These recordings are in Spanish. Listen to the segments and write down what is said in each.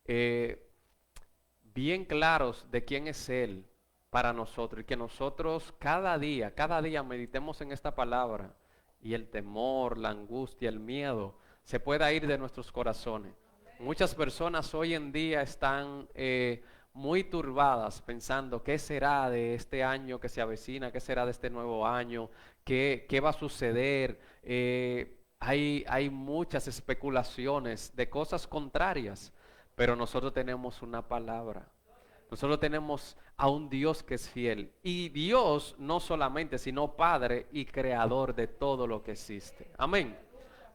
eh, bien claros de quién es Él para nosotros y que nosotros cada día meditemos en esta palabra y el temor, la angustia, el miedo se pueda ir de nuestros corazones. Muchas personas hoy en día están muy turbadas pensando qué será de este año que se avecina, qué será de este nuevo año, qué va a suceder. Hay muchas especulaciones de cosas contrarias, pero nosotros tenemos una palabra. Nosotros tenemos a un Dios que es fiel. Y Dios no solamente, sino Padre y Creador de todo lo que existe. Amén.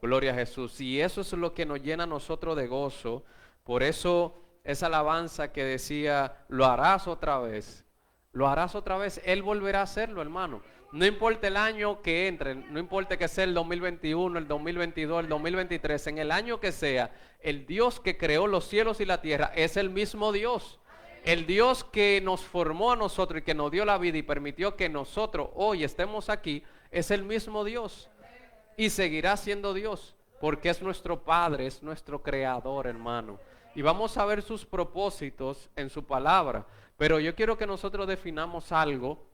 Gloria a Jesús. Y eso es lo que nos llena a nosotros de gozo. Por eso esa alabanza que decía, lo harás otra vez. Lo harás otra vez. Él volverá a hacerlo, hermano. No importa el año que entre, no importa que sea el 2021, el 2022, el 2023, en el año que sea, el Dios que creó los cielos y la tierra es el mismo Dios. El Dios que nos formó a nosotros y que nos dio la vida y permitió que nosotros hoy estemos aquí es el mismo Dios y seguirá siendo Dios porque es nuestro Padre, es nuestro Creador, hermano. Y vamos a ver sus propósitos en su palabra. Pero yo quiero que nosotros definamos algo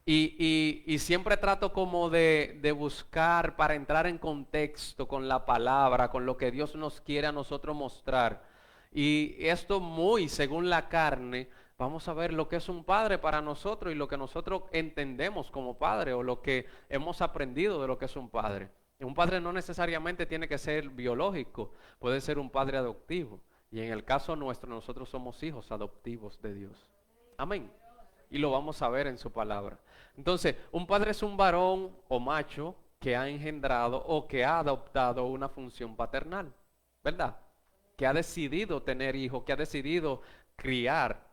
y siempre trato como de buscar para entrar en contexto con la palabra, con lo que Dios nos quiere a nosotros mostrar. Y esto muy según la carne, vamos a ver lo que es un padre para nosotros y lo que nosotros entendemos como padre o lo que hemos aprendido de lo que es un padre. Un padre no necesariamente tiene que ser biológico, puede ser un padre adoptivo. Y en el caso nuestro, nosotros somos hijos adoptivos de Dios. Amén. Y lo vamos a ver en su palabra. Entonces, un padre es un varón o macho que ha engendrado o que ha adoptado una función paternal, ¿verdad? Que ha decidido tener hijos, que ha decidido criar,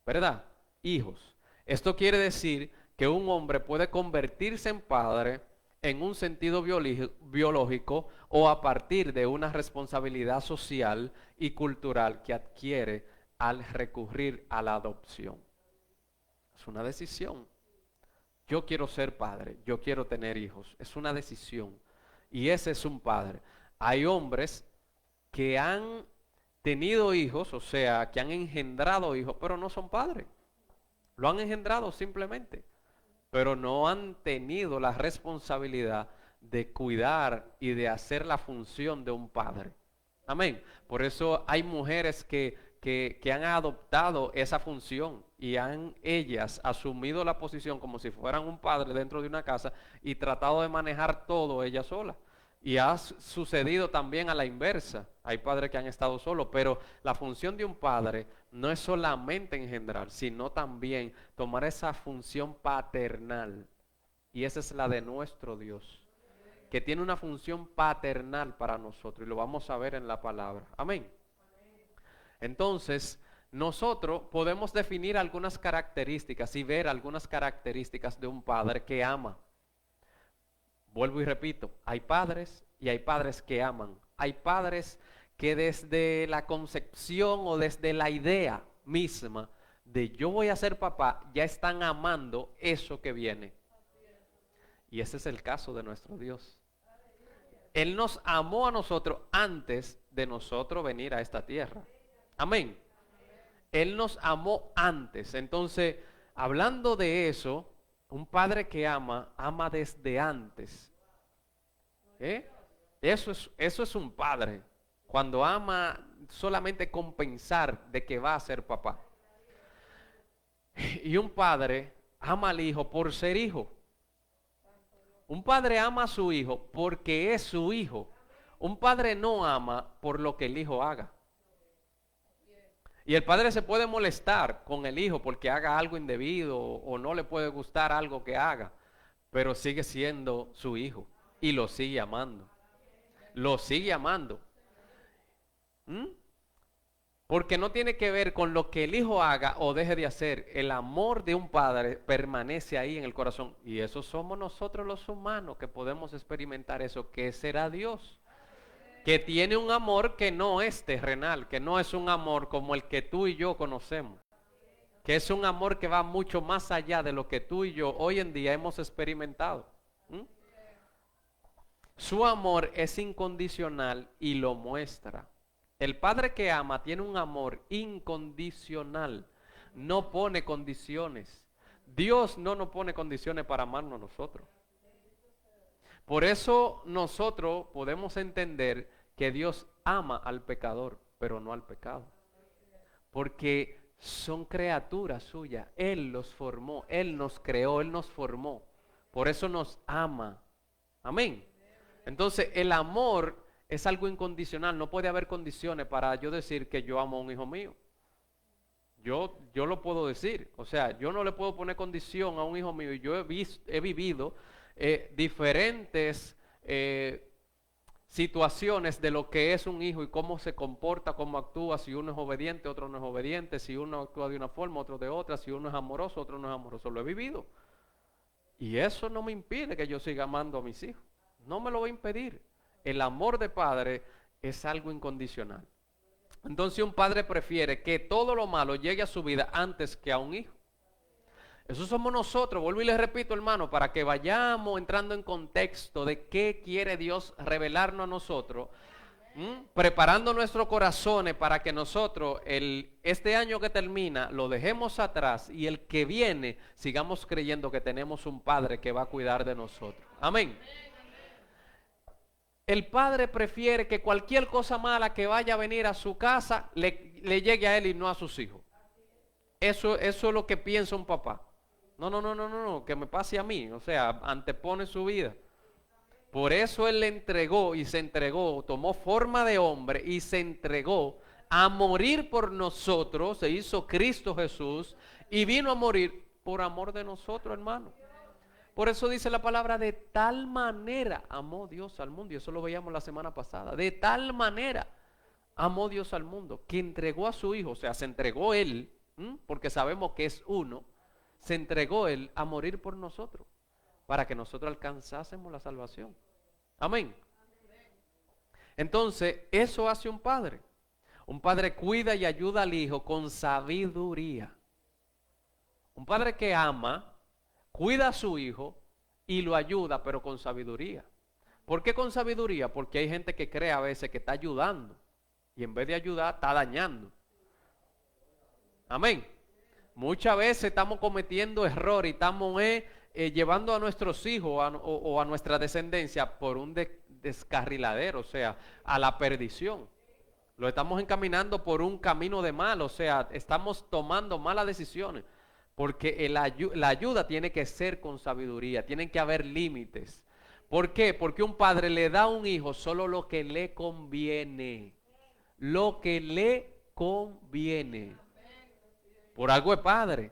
¿verdad? Hijos. Esto quiere decir que un hombre puede convertirse en padre en un sentido biológico o a partir de una responsabilidad social y cultural que adquiere al recurrir a la adopción. Es una decisión. Yo quiero ser padre, yo quiero tener hijos. Es una decisión. Y ese es un padre. Hay hombres que han tenido hijos, o sea, que han engendrado hijos, pero no son padres. Lo han engendrado simplemente, pero no han tenido la responsabilidad de cuidar y de hacer la función de un padre. Amén. Por eso hay mujeres que han adoptado esa función y han ellas asumido la posición como si fueran un padre dentro de una casa y tratado de manejar todo ellas solas. Y ha sucedido también a la inversa. Hay padres que han estado solos, pero la función de un padre no es solamente engendrar, sino también tomar esa función paternal. Y esa es la de nuestro Dios, que tiene una función paternal para nosotros. Y lo vamos a ver en la palabra. Amén. Entonces, nosotros podemos definir algunas características y ver algunas características de un padre que ama. Vuelvo y repito, hay padres y hay padres que aman. Hay padres que desde la concepción o desde la idea misma de yo voy a ser papá, ya están amando eso que viene. Y ese es el caso de nuestro Dios. Él nos amó a nosotros antes de nosotros venir a esta tierra. Amén. Él nos amó antes. Entonces, hablando de eso, un padre que ama, ama desde antes. ¿Eh? Eso es un padre. Cuando ama solamente compensar de que va a ser papá. Y un padre ama al hijo por ser hijo. Un padre ama a su hijo porque es su hijo. Un padre no ama por lo que el hijo haga. Y el padre se puede molestar con el hijo porque haga algo indebido o no le puede gustar algo que haga, pero sigue siendo su hijo y lo sigue amando. Lo sigue amando. ¿Mm? Porque no tiene que ver con lo que el hijo haga o deje de hacer. El amor de un padre permanece ahí en el corazón. Y eso somos nosotros los humanos que podemos experimentar eso. ¿Qué será Dios? Que tiene un amor que no es terrenal, que no es un amor como el que tú y yo conocemos, que es un amor que va mucho más allá de lo que tú y yo hoy en día hemos experimentado. ¿Mm? Su amor es incondicional y lo muestra El padre que ama tiene un amor incondicional, no pone condiciones. Dios no nos pone condiciones para amarnos a nosotros. Por eso nosotros podemos entender que Dios ama al pecador, pero no al pecado. Porque son criaturas suyas. Él los formó, Él nos creó, Él nos formó. Por eso nos ama. Amén. Entonces el amor es algo incondicional. No puede haber condiciones para yo decir que yo amo a un hijo mío. Yo lo puedo decir. O sea, yo no le puedo poner condición a un hijo mío. Yo he vivido diferentes situaciones de lo que es un hijo y cómo se comporta, cómo actúa, si uno es obediente, otro no es obediente, si uno actúa de una forma, otro de otra, si uno es amoroso, otro no es amoroso. Lo he vivido. Y eso no me impide que yo siga amando a mis hijos. No me lo va a impedir. El amor de padre es algo incondicional. Entonces un padre prefiere que todo lo malo llegue a su vida antes que a un hijo. Eso somos nosotros, vuelvo y les repito, hermano, para que vayamos entrando en contexto de qué quiere Dios revelarnos a nosotros, preparando nuestros corazones para que nosotros este año que termina lo dejemos atrás y el que viene sigamos creyendo que tenemos un Padre que va a cuidar de nosotros. Amén. El padre prefiere que cualquier cosa mala que vaya a venir a su casa le llegue a él y no a sus hijos. Eso es lo que piensa un papá. No, que me pase a mí. O sea, antepone su vida. Por eso él le entregó y se entregó, tomó forma de hombre y se entregó a morir por nosotros. Se hizo Cristo Jesús y vino a morir por amor de nosotros, hermano. Por eso dice la palabra, de tal manera amó Dios al mundo. Y eso lo veíamos la semana pasada. De tal manera amó Dios al mundo, que entregó a su Hijo. O sea, se entregó Él, porque sabemos que es uno. Se entregó Él a morir por nosotros, para que nosotros alcanzásemos la salvación. Amén. Entonces, eso hace un padre. Un padre cuida y ayuda al hijo con sabiduría. Un padre que ama cuida a su hijo y lo ayuda, pero con sabiduría. ¿Por qué con sabiduría? Porque hay gente que cree a veces que está ayudando y en vez de ayudar está dañando. Amén. Muchas veces estamos cometiendo errores y estamos llevando a nuestros hijos o a nuestra descendencia por un descarriladero, o sea, a la perdición. Lo estamos encaminando por un camino de mal, o sea, estamos tomando malas decisiones. Porque la ayuda tiene que ser con sabiduría, tienen que haber límites. ¿Por qué? Porque un padre le da a un hijo solo lo que le conviene. Lo que le conviene. Por algo es padre.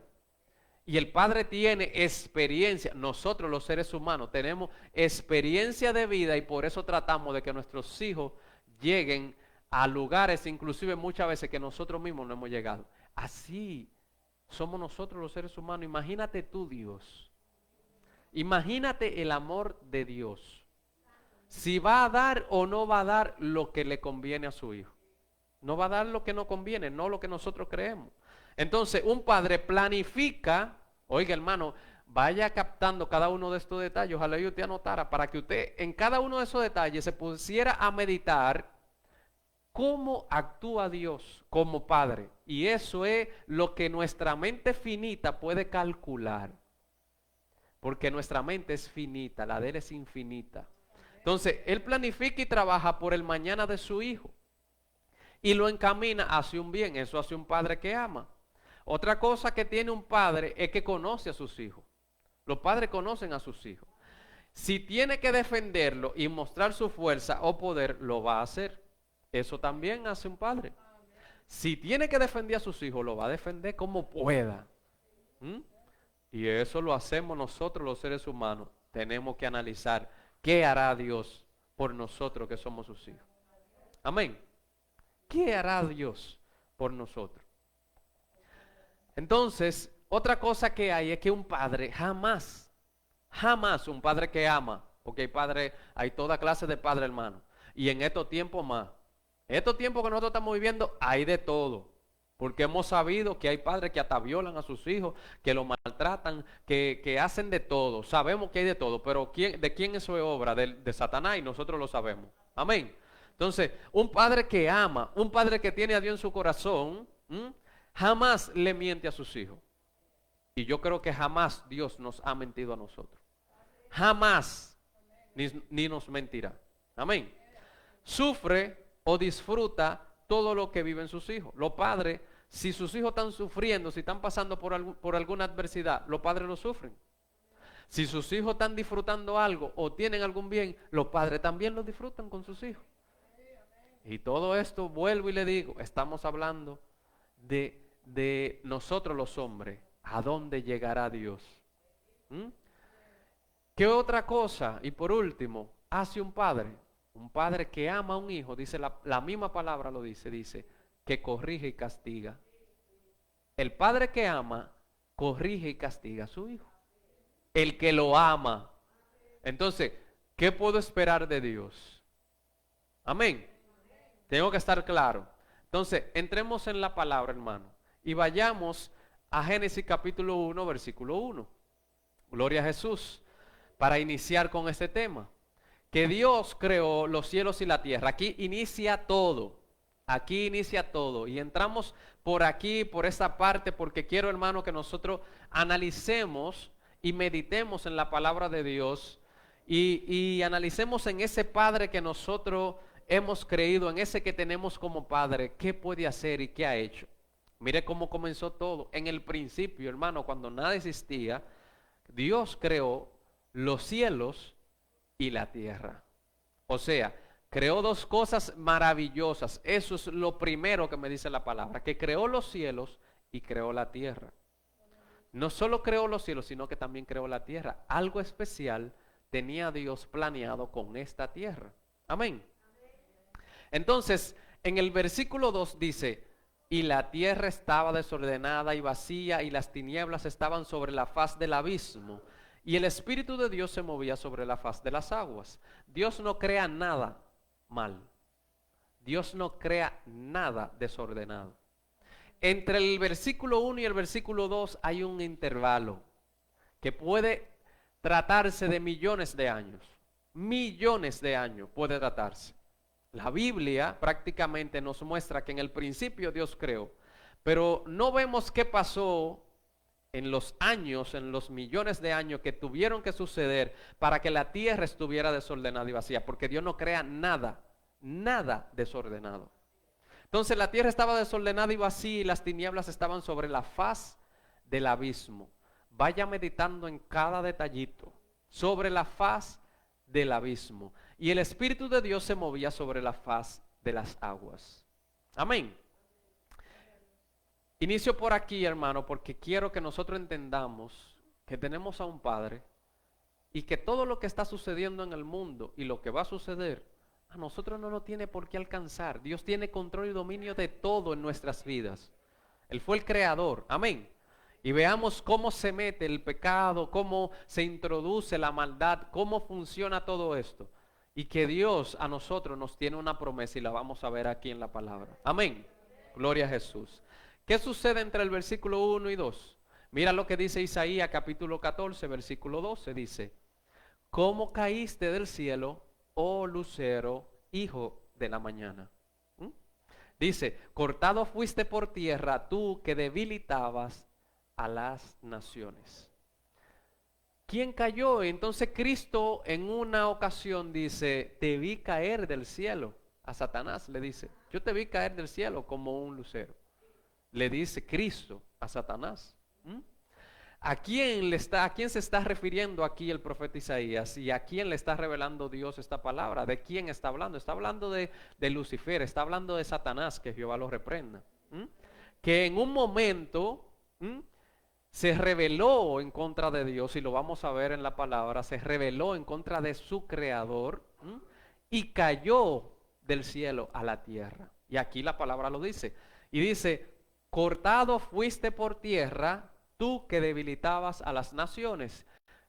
Y el padre tiene experiencia. Nosotros los seres humanos tenemos experiencia de vida y por eso tratamos de que nuestros hijos lleguen a lugares, inclusive muchas veces que nosotros mismos no hemos llegado. Así somos nosotros los seres humanos. Imagínate tú, Dios. Imagínate el amor de Dios. Si va a dar o no va a dar lo que le conviene a su hijo. No va a dar lo que nos conviene, no lo que nosotros creemos. Entonces, un padre planifica, oiga hermano, vaya captando cada uno de estos detalles. Ojalá yo te anotara para que usted en cada uno de esos detalles se pusiera a meditar cómo actúa Dios como Padre. Y eso es lo que nuestra mente finita puede calcular. Porque nuestra mente es finita, la de Él es infinita. Entonces, Él planifica y trabaja por el mañana de su hijo. Y lo encamina hacia un bien. Eso hace un padre que ama. Otra cosa que tiene un padre es que conoce a sus hijos. Los padres conocen a sus hijos. Si tiene que defenderlo y mostrar su fuerza o poder, lo va a hacer. Eso también hace un padre. Si tiene que defender a sus hijos, lo va a defender como pueda. Y eso lo hacemos nosotros los seres humanos. Tenemos que analizar qué hará Dios por nosotros que somos sus hijos. Amén. ¿Qué hará Dios por nosotros? Entonces, otra cosa que hay es que un padre jamás un padre que ama, porque hay toda clase de padre, hermano. Y en estos tiempos más. Estos tiempos que nosotros estamos viviendo, hay de todo. Porque hemos sabido que hay padres que hasta violan a sus hijos, que lo maltratan, que hacen de todo. Sabemos que hay de todo, pero ¿de quién eso es obra? De Satanás y nosotros lo sabemos. Amén. Entonces, un padre que ama, un padre que tiene a Dios en su corazón, jamás le miente a sus hijos. Y yo creo que jamás Dios nos ha mentido a nosotros. Jamás, ni nos mentirá. Amén. Sufre o disfruta todo lo que viven sus hijos. Los padres, si sus hijos están sufriendo, si están pasando por alguna adversidad, los padres lo sufren. Si sus hijos están disfrutando algo o tienen algún bien, los padres también lo disfrutan con sus hijos. Y todo esto, vuelvo y le digo, estamos hablando de nosotros los hombres, ¿a dónde llegará Dios? ¿Qué otra cosa? Y por último, hace un padre que ama a un hijo, dice la misma palabra lo dice que corrige y castiga. El padre que ama, corrige y castiga a su hijo. El que lo ama. Entonces, ¿qué puedo esperar de Dios? Amén. Tengo que estar claro. Entonces, entremos en la palabra, hermano, y vayamos a Génesis capítulo 1, versículo 1. Gloria a Jesús. Para iniciar con este tema. Que Dios creó los cielos y la tierra. Aquí inicia todo. Aquí inicia todo. Y entramos por aquí, por esta parte, porque quiero, hermano, que nosotros analicemos y meditemos en la palabra de Dios. Y analicemos en ese Padre que nosotros hemos creído, en ese que tenemos como Padre, qué puede hacer y qué ha hecho. Mire cómo comenzó todo. En el principio, hermano, cuando nada existía, Dios creó los cielos y la tierra. O sea, creó dos cosas maravillosas. Eso es lo primero que me dice la palabra, que creó los cielos y creó la tierra. No solo creó los cielos, sino que también creó la tierra. Algo especial tenía Dios planeado con esta tierra. Amén. Entonces, en el versículo 2 dice, y la tierra estaba desordenada y vacía, y las tinieblas estaban sobre la faz del abismo, y el Espíritu de Dios se movía sobre la faz de las aguas. Dios no crea nada mal. Dios no crea nada desordenado. Entre el versículo 1 y el versículo 2 hay un intervalo que puede tratarse de millones de años. Millones de años puede tratarse. La Biblia prácticamente nos muestra que en el principio Dios creó, pero no vemos qué pasó en los años, en los millones de años que tuvieron que suceder para que la tierra estuviera desordenada y vacía, porque Dios no crea nada, nada desordenado. Entonces la tierra estaba desordenada y vacía y las tinieblas estaban sobre la faz del abismo. Vaya meditando en cada detallito, sobre la faz del abismo. Y el Espíritu de Dios se movía sobre la faz de las aguas. Amén. Inicio por aquí, hermano, porque quiero que nosotros entendamos que tenemos a un Padre y que todo lo que está sucediendo en el mundo y lo que va a suceder, a nosotros no nos tiene por qué alcanzar. Dios tiene control y dominio de todo en nuestras vidas. Él fue el creador. Amén. Y veamos cómo se mete el pecado, cómo se introduce la maldad, cómo funciona todo esto. Y que Dios a nosotros nos tiene una promesa y la vamos a ver aquí en la palabra. Amén. Gloria a Jesús. ¿Qué sucede entre el versículo 1 y 2? Mira lo que dice Isaías capítulo 14, versículo 12. Dice, ¿cómo caíste del cielo, oh lucero, hijo de la mañana? Dice, cortado fuiste por tierra, tú que debilitabas a las naciones. ¿Quién cayó? Entonces Cristo en una ocasión dice, te vi caer del cielo. A Satanás le dice, yo te vi caer del cielo como un lucero. Le dice Cristo a Satanás. ¿A quién se está refiriendo aquí el profeta Isaías? ¿Y a quién le está revelando Dios esta palabra? ¿De quién está hablando? Está hablando de Lucifer, está hablando de Satanás, que Jehová lo reprenda. Que en un momento se rebeló en contra de Dios, y lo vamos a ver en la palabra, se rebeló en contra de su creador y cayó del cielo a la tierra. Y aquí la palabra lo dice. Y dice, cortado fuiste por tierra, tú que debilitabas a las naciones.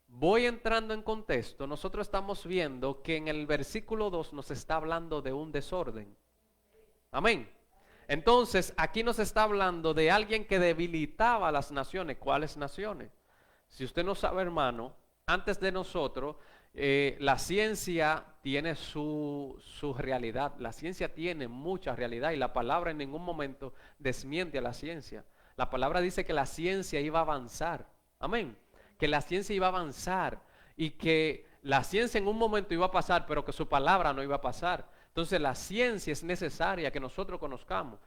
Voy entrando en contexto. Nosotros estamos viendo que en el versículo 2 nos está hablando de un desorden. Amén. Entonces, aquí nos está hablando de alguien que debilitaba a las naciones. ¿Cuáles naciones? Si usted no sabe, hermano, antes de nosotros, La ciencia tiene su realidad, la ciencia tiene mucha realidad y la palabra en ningún momento desmiente a la ciencia. La palabra dice que la ciencia iba a avanzar, amén, que la ciencia iba a avanzar y que la ciencia en un momento iba a pasar, pero que su palabra no iba a pasar. Entonces la ciencia es necesaria que nosotros conozcamos.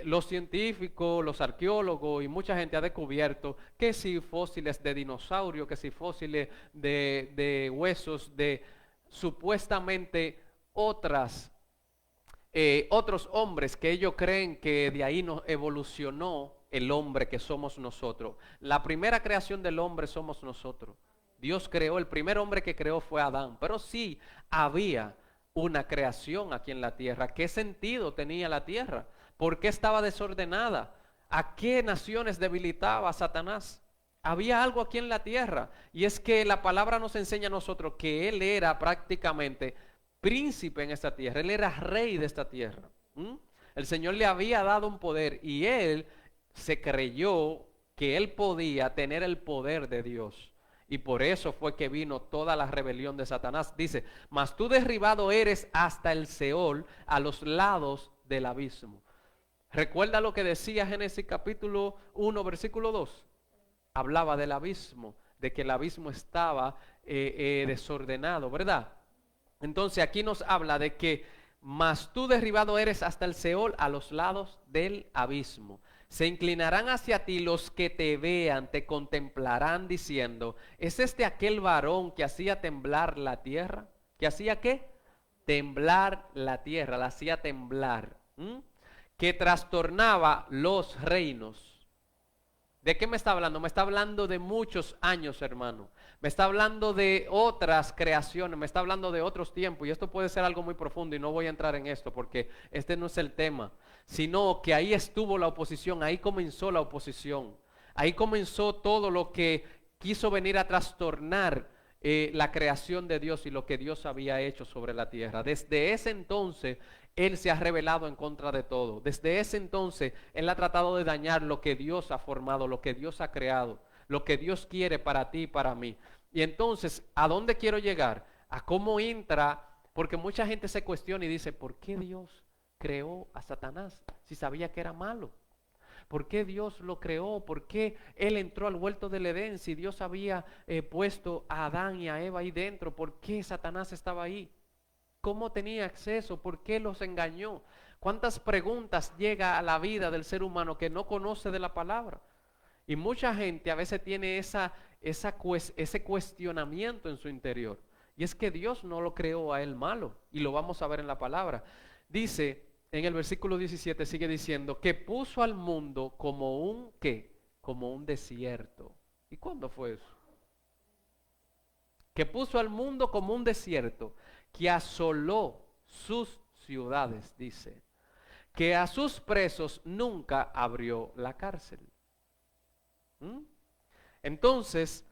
Los científicos, los arqueólogos y mucha gente ha descubierto que si fósiles de dinosaurio, que si fósiles de huesos de supuestamente otros hombres que ellos creen que de ahí nos evolucionó el hombre que somos nosotros. La primera creación del hombre somos nosotros. Dios creó, el primer hombre que creó fue Adán, pero sí había una creación aquí en la tierra. ¿Qué sentido tenía la tierra? ¿Por qué estaba desordenada? ¿A qué naciones debilitaba Satanás? Había algo aquí en la tierra, y es que la palabra nos enseña a nosotros que Él era prácticamente príncipe en esta tierra, Él era rey de esta tierra. El Señor le había dado un poder y Él se creyó que Él podía tener el poder de Dios. Y por eso fue que vino toda la rebelión de Satanás. Dice, mas tú derribado eres hasta el Seol, a los lados del abismo. Recuerda lo que decía Génesis capítulo 1, versículo 2. Hablaba del abismo, de que el abismo estaba desordenado, ¿verdad? Entonces aquí nos habla de que, mas tú derribado eres hasta el Seol, a los lados del abismo. Se inclinarán hacia ti los que te vean, te contemplarán diciendo, ¿es este aquel varón que hacía temblar la tierra? ¿Que hacía qué? Temblar la tierra, la hacía temblar. Que trastornaba los reinos. ¿De qué me está hablando? Me está hablando de muchos años, hermano. Me está hablando de otras creaciones, me está hablando de otros tiempos. Y esto puede ser algo muy profundo y no voy a entrar en esto porque este no es el tema. Sino que ahí estuvo la oposición, ahí comenzó la oposición. Ahí comenzó todo lo que quiso venir a trastornar la creación de Dios y lo que Dios había hecho sobre la tierra. Desde ese entonces Él se ha rebelado en contra de todo. Desde ese entonces Él ha tratado de dañar lo que Dios ha formado, lo que Dios ha creado, lo que Dios quiere para ti y para mí. Y entonces, ¿a dónde quiero llegar? A cómo entra, porque mucha gente se cuestiona y dice, ¿por qué Dios creó a Satanás si sabía que era malo? ¿Por qué Dios lo creó? ¿Por qué Él entró al huerto del Edén si Dios había puesto a Adán y a Eva ahí dentro? ¿Por qué Satanás estaba ahí? ¿Cómo tenía acceso? ¿Por qué los engañó? ¿Cuántas preguntas llega a la vida del ser humano que no conoce de la palabra? Y mucha gente a veces tiene ese cuestionamiento en su interior. Y es que Dios no lo creó a él malo. Y lo vamos a ver en la palabra. Dice en el versículo 17, sigue diciendo, que puso al mundo como un, ¿qué? Como un desierto. ¿Y cuándo fue eso? Que puso al mundo como un desierto, que asoló sus ciudades, dice. Que a sus presos nunca abrió la cárcel. Entonces,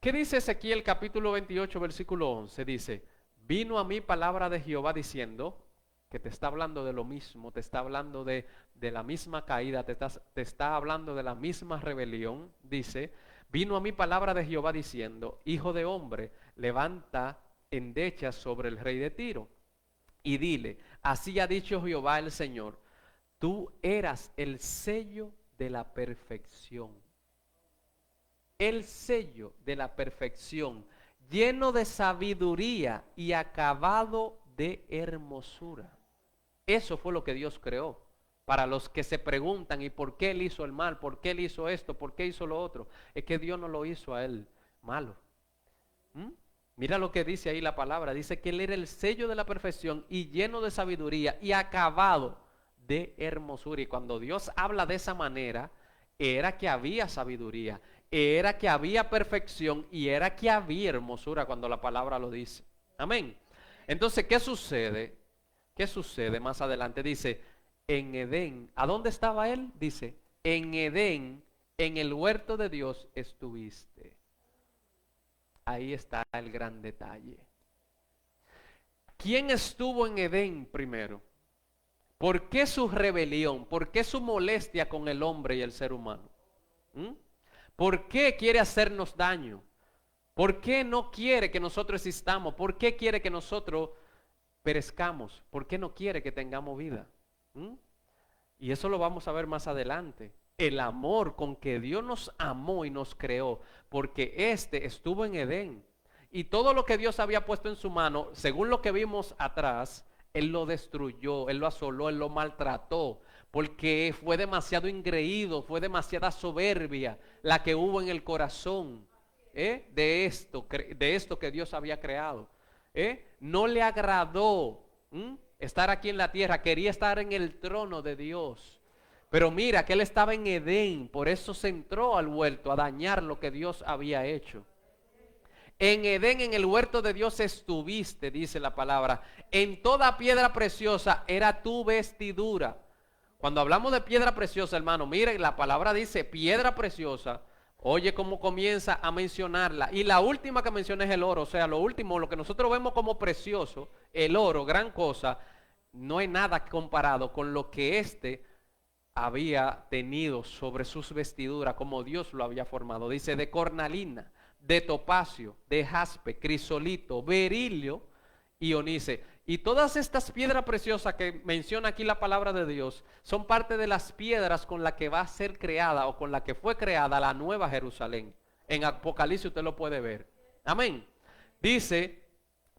¿qué dice Ezequiel capítulo 28, versículo 11? Dice, vino a mí palabra de Jehová diciendo, que te está hablando de lo mismo, te está hablando de la misma caída, te está hablando de la misma rebelión. Dice, vino a mí palabra de Jehová diciendo, hijo de hombre, levanta endechas sobre el rey de Tiro y dile, así ha dicho Jehová el Señor, tú eras el sello de la perfección. El sello de la perfección, lleno de sabiduría y acabado de hermosura. Eso fue lo que Dios creó. Para los que se preguntan, ¿y por qué Él hizo el mal? ¿Por qué Él hizo esto? ¿Por qué hizo lo otro? Es que Dios no lo hizo a Él malo. Mira lo que dice ahí la palabra. Dice que Él era el sello de la perfección y lleno de sabiduría y acabado de hermosura. Y cuando Dios habla de esa manera, era que había sabiduría, era que había perfección y era que había hermosura cuando la palabra lo dice. Amén. Entonces, ¿qué sucede? ¿Qué sucede más adelante? Dice, en Edén, ¿a dónde estaba él? Dice, en Edén, en el huerto de Dios estuviste. Ahí está el gran detalle. ¿Quién estuvo en Edén primero? ¿Por qué su rebelión? ¿Por qué su molestia con el hombre y el ser humano? ¿Por qué quiere hacernos daño? ¿Por qué no quiere que nosotros existamos? ¿Por qué quiere que nosotros perezcamos? ¿Por qué no quiere que tengamos vida? ¿Mm? Y eso lo vamos a ver más adelante. El amor con que Dios nos amó y nos creó, porque estuvo en Edén. Y todo lo que Dios había puesto en su mano, según lo que vimos atrás, Él lo destruyó, Él lo asoló, Él lo maltrató, porque fue demasiado engreído, fue demasiada soberbia la que hubo en el corazón de esto que Dios había creado. No le agradó estar aquí en la tierra, quería estar en el trono de Dios. Pero mira que él estaba en Edén, por eso se entró al huerto a dañar lo que Dios había hecho. En Edén, en el huerto de Dios estuviste, dice la palabra. En toda piedra preciosa era tu vestidura. Cuando hablamos de piedra preciosa, hermano, mire, la palabra dice piedra preciosa. Oye cómo comienza a mencionarla. Y la última que menciona es el oro. O sea, lo último, lo que nosotros vemos como precioso, el oro, gran cosa, no hay nada comparado con lo que había tenido sobre sus vestiduras, como Dios lo había formado. Dice de cornalina, de topacio, de jaspe, crisolito, berilio y onice. Y todas estas piedras preciosas que menciona aquí la palabra de Dios son parte de las piedras con las que va a ser creada o con la que fue creada la nueva Jerusalén. En Apocalipsis usted lo puede ver. Amén. Dice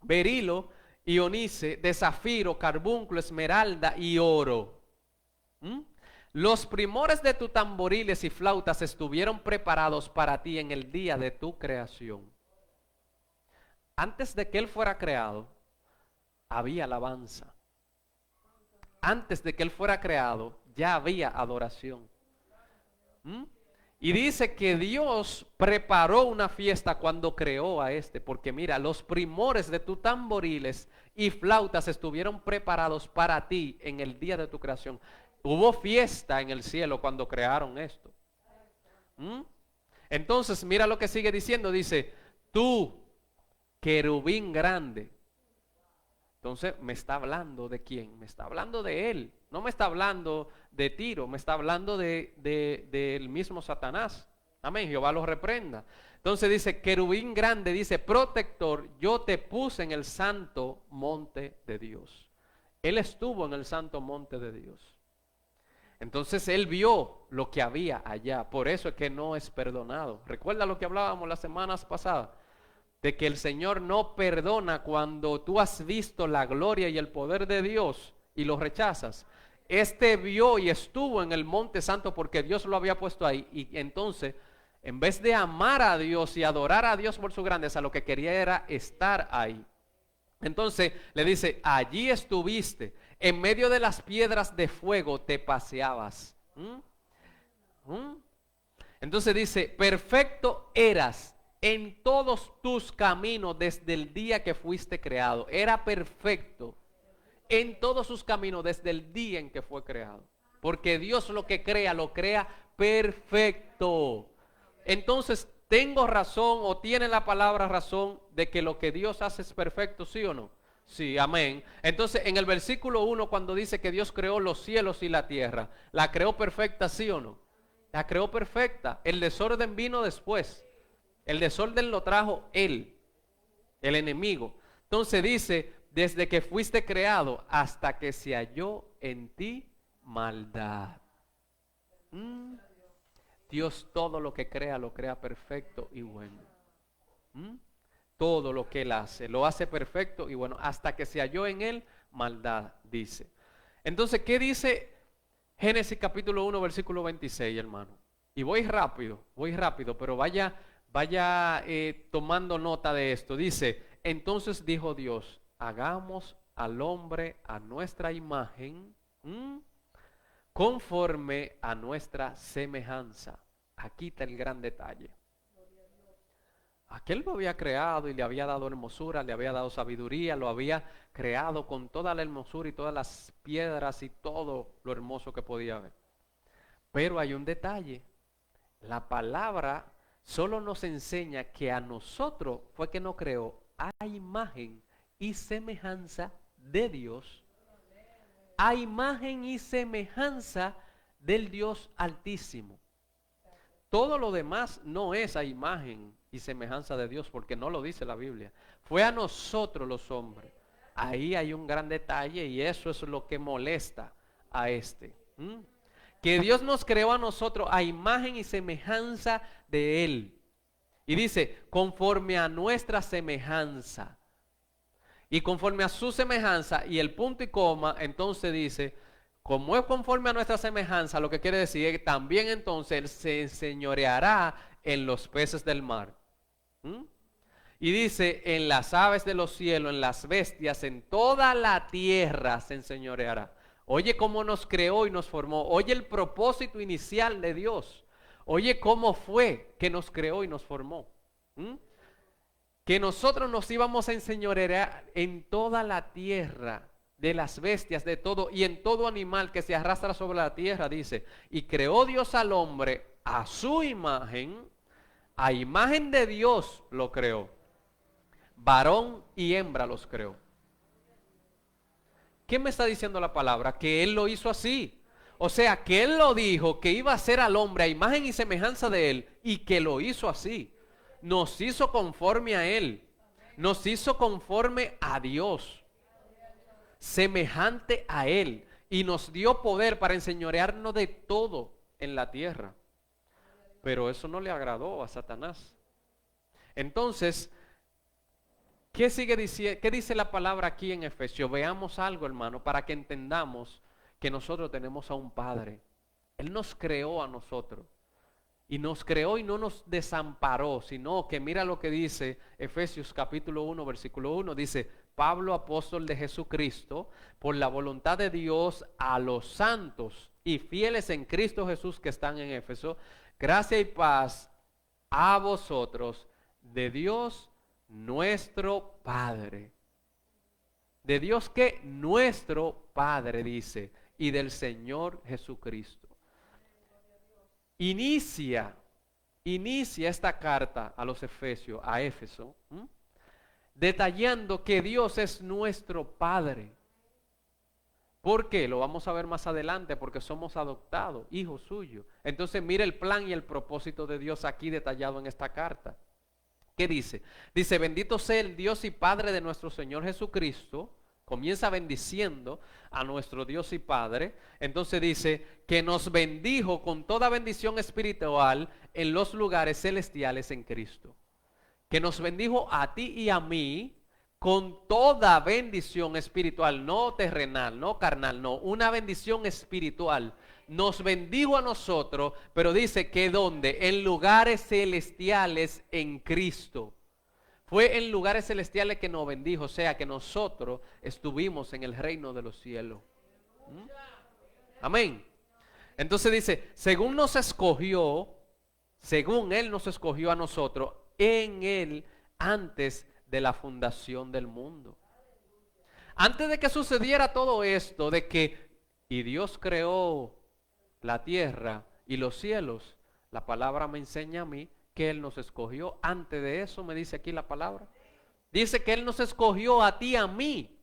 berilo y onice, de zafiro, carbunclo, esmeralda y oro. Los primores de tus tamboriles y flautas estuvieron preparados para ti en el día de tu creación. Antes de que él fuera creado, había alabanza. Antes de que él fuera creado, ya había adoración. Y dice que Dios preparó una fiesta cuando creó a porque mira, los primores de tus tamboriles y flautas estuvieron preparados para ti en el día de tu creación. Hubo fiesta en el cielo cuando crearon esto. Entonces, mira lo que sigue diciendo. Dice, tú, querubín grande. Entonces, me está hablando de quién? Me está hablando de él. No me está hablando de Tiro, me está hablando del mismo Satanás. Amén, Jehová los reprenda. Entonces dice, querubín grande, dice, protector, yo te puse en el santo monte de Dios. Él estuvo en el santo monte de Dios. Entonces él vio lo que había allá. Por eso es que no es perdonado. Recuerda lo que hablábamos las semanas pasadas. De que el Señor no perdona cuando tú has visto la gloria y el poder de Dios y lo rechazas. Vio y estuvo en el monte santo porque Dios lo había puesto ahí. Y entonces, en vez de amar a Dios y adorar a Dios por su grandeza, lo que quería era estar ahí. Entonces le dice, allí estuviste, en medio de las piedras de fuego te paseabas. Entonces dice, perfecto eras en todos tus caminos desde el día que fuiste creado. Era perfecto en todos sus caminos desde el día en que fue creado. Porque Dios lo crea perfecto. Entonces, ¿tengo razón o tiene la palabra razón de que lo que Dios hace es perfecto, sí o no? Sí, amén. Entonces, en el versículo 1, cuando dice que Dios creó los cielos y la tierra, ¿la creó perfecta, sí o no? La creó perfecta. El desorden vino después. El desorden lo trajo él, el enemigo. Entonces dice, desde que fuiste creado hasta que se halló en ti maldad. Dios todo lo que crea, lo crea perfecto y bueno. Todo lo que él hace, lo hace perfecto y bueno, hasta que se halló en él maldad, dice. Entonces, ¿qué dice Génesis capítulo 1, versículo 26, hermano? Y voy rápido, pero vaya tomando nota de esto. Dice, entonces dijo Dios, hagamos al hombre a nuestra imagen, conforme a nuestra semejanza. Aquí está el gran detalle. Aquel lo había creado y le había dado hermosura, le había dado sabiduría, lo había creado con toda la hermosura y todas las piedras y todo lo hermoso que podía haber. Pero hay un detalle. La palabra solo nos enseña que a nosotros fue que nos creó a imagen y semejanza de Dios. A imagen y semejanza del Dios Altísimo. Todo lo demás no es a imagen y semejanza de Dios, porque no lo dice la Biblia. Fue a nosotros los hombres. Ahí hay un gran detalle y eso es lo que molesta a este. Que Dios nos creó a nosotros a imagen y semejanza de Él. Y dice, conforme a nuestra semejanza. Y conforme a su semejanza, y el punto y coma, entonces dice, como es conforme a nuestra semejanza, lo que quiere decir es que también entonces Él se enseñoreará en los peces del mar. Y dice, en las aves de los cielos, en las bestias, en toda la tierra se enseñoreará. Oye cómo nos creó y nos formó. Oye el propósito inicial de Dios. Oye cómo fue que nos creó y nos formó. Que nosotros nos íbamos a enseñorear en toda la tierra, de las bestias, de todo, y en todo animal que se arrastra sobre la tierra, dice. Y creó Dios al hombre a su imagen, a imagen de Dios lo creó. Varón y hembra los creó. ¿Qué me está diciendo la palabra? Que Él lo hizo así. O sea, que Él lo dijo, que iba a ser al hombre a imagen y semejanza de Él, y que lo hizo así. Nos hizo conforme a Él. Nos hizo conforme a Dios. Semejante a Él. Y nos dio poder para enseñorearnos de todo en la tierra. Pero eso no le agradó a Satanás. Entonces, ¿qué sigue diciendo? ¿Qué dice la palabra aquí en Efesios? Veamos algo, hermano, para que entendamos que nosotros tenemos a un Padre. Él nos creó a nosotros. Y nos creó y no nos desamparó, sino que mira lo que dice Efesios capítulo 1, versículo 1. Dice, Pablo, apóstol de Jesucristo, por la voluntad de Dios a los santos y fieles en Cristo Jesús que están en Éfeso, gracia y paz a vosotros de Dios nuestro Padre. De Dios que nuestro Padre dice, y del Señor Jesucristo. Inicia esta carta a los Efesios, a Éfeso, detallando que Dios es nuestro Padre. ¿Por qué? Lo vamos a ver más adelante, porque somos adoptados, hijos suyos. Entonces mira el plan y el propósito de Dios aquí detallado en esta carta. ¿Qué dice? Dice, bendito sea el Dios y Padre de nuestro Señor Jesucristo. Comienza bendiciendo a nuestro Dios y Padre. Entonces dice que nos bendijo con toda bendición espiritual en los lugares celestiales en Cristo. Que nos bendijo a ti y a mí con toda bendición espiritual, no terrenal, no carnal, no, una bendición espiritual. Nos bendijo a nosotros, pero dice que ¿dónde? En lugares celestiales en Cristo. Fue en lugares celestiales que nos bendijo, o sea que nosotros estuvimos en el reino de los cielos. Amén. Entonces dice, según nos escogió, según Él nos escogió a nosotros, en Él antes de la fundación del mundo. Antes de que sucediera todo esto, de que, y Dios creó la tierra y los cielos, la palabra me enseña a mí que Él nos escogió. Antes de eso me dice aquí la palabra. Dice que Él nos escogió a ti y a mí.